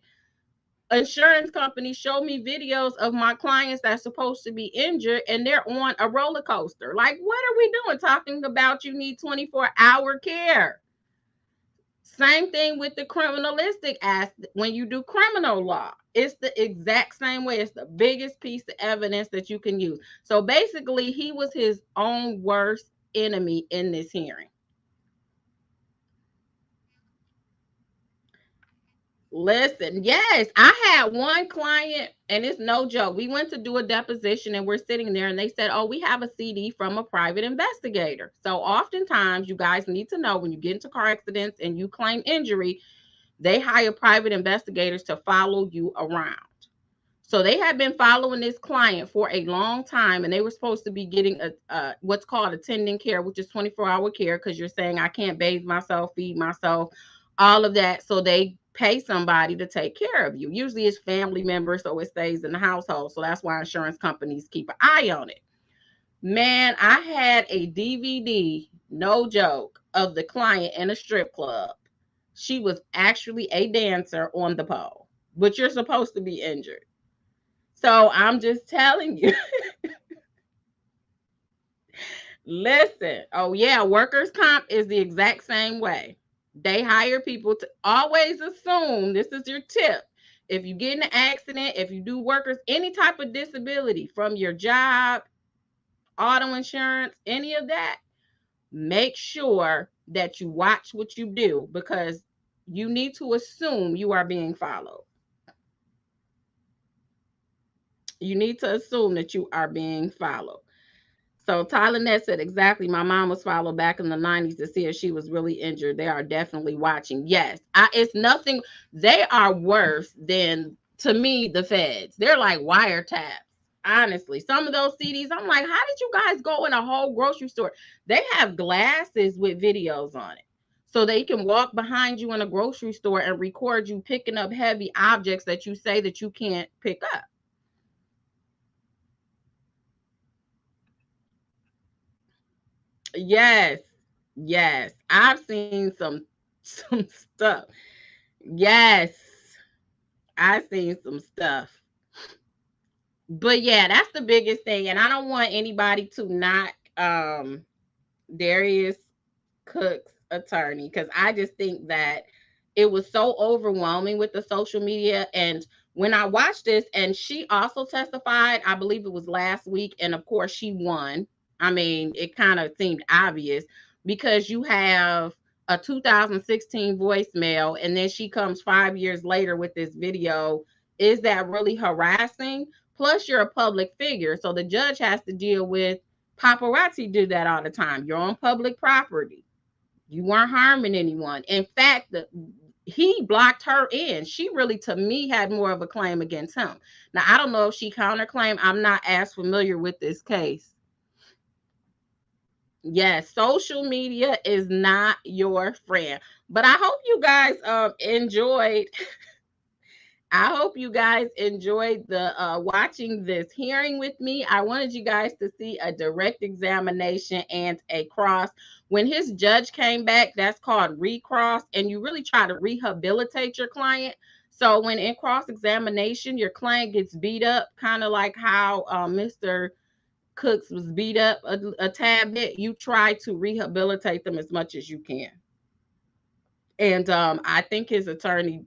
Speaker 1: insurance companies show me videos of my clients that's supposed to be injured and they're on a roller coaster. Like, what are we doing? Talking about you need 24-hour care. Same thing with the criminalistic aspect. When you do criminal law, it's the exact same way. It's the biggest piece of evidence that you can use. So basically, he was his own worst enemy in this hearing. Listen, yes, I had one client, and it's no joke. We went to do a deposition, and we're sitting there, and they said, "Oh, we have a CD from a private investigator." So oftentimes, you guys need to know when you get into car accidents and you claim injury, they hire private investigators to follow you around. So they had been following this client for a long time, and they were supposed to be getting a what's called attending care, which is 24-hour care, because you're saying I can't bathe myself, feed myself, all of that. So they pay somebody to take care of you. Usually it's family members, so it stays in the household. So that's why insurance companies keep an eye on it. Man, I had a DVD, no joke, of the client in a strip club. She was actually a dancer on the pole, but you're supposed to be injured. So I'm just telling you, listen. Oh, yeah, workers' comp is the exact same way. They hire people to always assume this is your tip. If you get in an accident, if you do workers, any type of disability from your job, auto insurance, any of that, make sure that you watch what you do because you need to assume you are being followed. You need to assume that you are being followed. So Tyler Nett said exactly. My mom was followed back in the 90s to see if she was really injured. They are definitely watching. Yes, it's nothing. They are worse than, to me, the feds. They're like wiretaps. Honestly, some of those CDs, I'm like, how did you guys go in a whole grocery store? They have glasses with videos on it. So they can walk behind you in a grocery store and record you picking up heavy objects that you say that you can't pick up. Yes. Yes. I've seen some stuff. Yes. I've seen some stuff. But yeah, that's the biggest thing. And I don't want anybody to knock Darius Cook's attorney because I just think that it was so overwhelming with the social media. And when I watched this, and she also testified, I believe it was last week, and of course she won. I mean, it kind of seemed obvious because you have a 2016 voicemail, and then she comes 5 years later with this video. Is that really harassing? Plus, you're a public figure, so the judge has to deal with paparazzi. Do that all the time. You're on public property. You weren't harming anyone. In fact, he blocked her in. She really, to me, had more of a claim against him. Now, I don't know if she counterclaimed. I'm not as familiar with this case. Yes, social media is not your friend. But I hope you guys enjoyed. I hope you guys enjoyed the watching this hearing with me. I wanted you guys to see a direct examination and a cross. When his judge came back, that's called recross, and you really try to rehabilitate your client. So when in cross examination, your client gets beat up, kind of like how Mr. Cooks was beat up a tad bit, you try to rehabilitate them as much as you can. And I think his attorney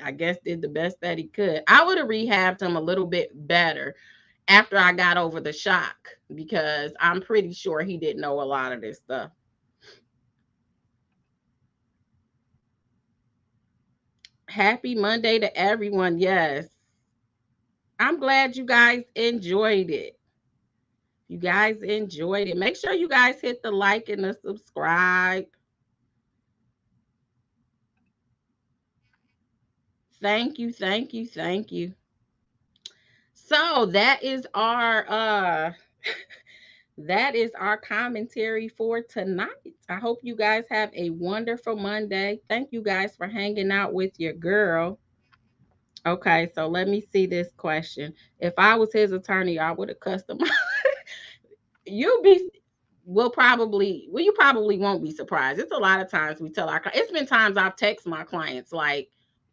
Speaker 1: I guess did the best that he could. I would have rehabbed him a little bit better after I got over the shock, because I'm pretty sure he didn't know a lot of this stuff. Happy Monday to everyone. Yes. I'm glad you guys enjoyed it. You guys enjoyed it. Make sure you guys hit the like and the subscribe. Thank you, thank you, thank you. So that is our that is our commentary for tonight. I hope you guys have a wonderful Monday. Thank you guys for hanging out with your girl. Okay, so let me see this question. If I was his attorney, I would have cussed him. You'll be you probably won't be surprised. It's a lot of times we tell it's been times I've texted my clients, like,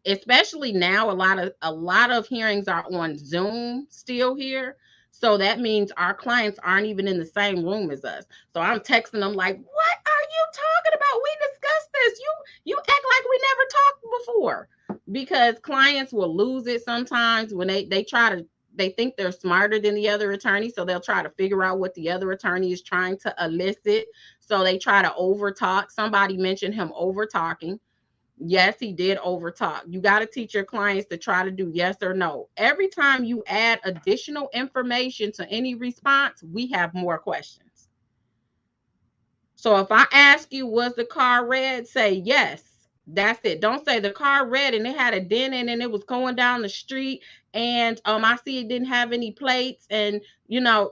Speaker 1: especially now, a lot of hearings are on Zoom still here. So that means our clients aren't even in the same room as us. So I'm texting them like, what are you talking about? We discussed this. You act like we never talked before. Because clients will lose it sometimes when they try to, they think they're smarter than the other attorney, so they'll try to figure out what the other attorney is trying to elicit. So they try to overtalk. Somebody mentioned him over talking. Yes, he did overtalk. You got to teach your clients to try to do yes or no. Every time you add additional information to any response, we have more questions. So if I ask you, was the car red? Say yes. That's it. Don't say the car red and it had a dent in it and it was going down the street, and I see it didn't have any plates, and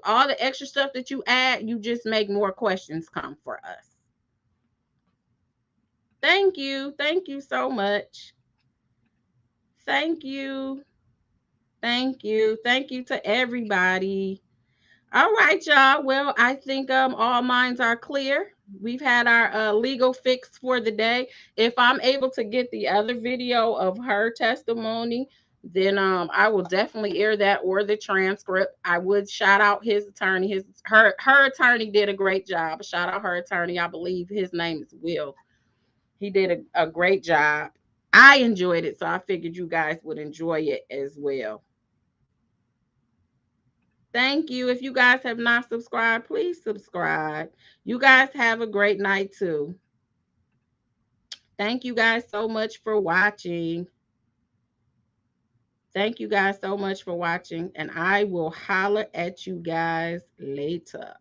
Speaker 1: all the extra stuff that you add, you just make more questions come for us. Thank you. Thank you so much. Thank you. Thank you. Thank you to everybody. All right, y'all. Well, I think all minds are clear. We've had our legal fix for the day. If I'm able to get the other video of her testimony, then I will definitely air that, or the transcript. I would shout out his attorney. Her attorney did a great job. Shout out her attorney. I believe his name is Will. He did a great job. I enjoyed it, so I figured you guys would enjoy it as well. Thank you. If you guys have not subscribed, please subscribe. You guys have a great night too. Thank you guys so much for watching. Thank you guys so much for watching, and I will holler at you guys later.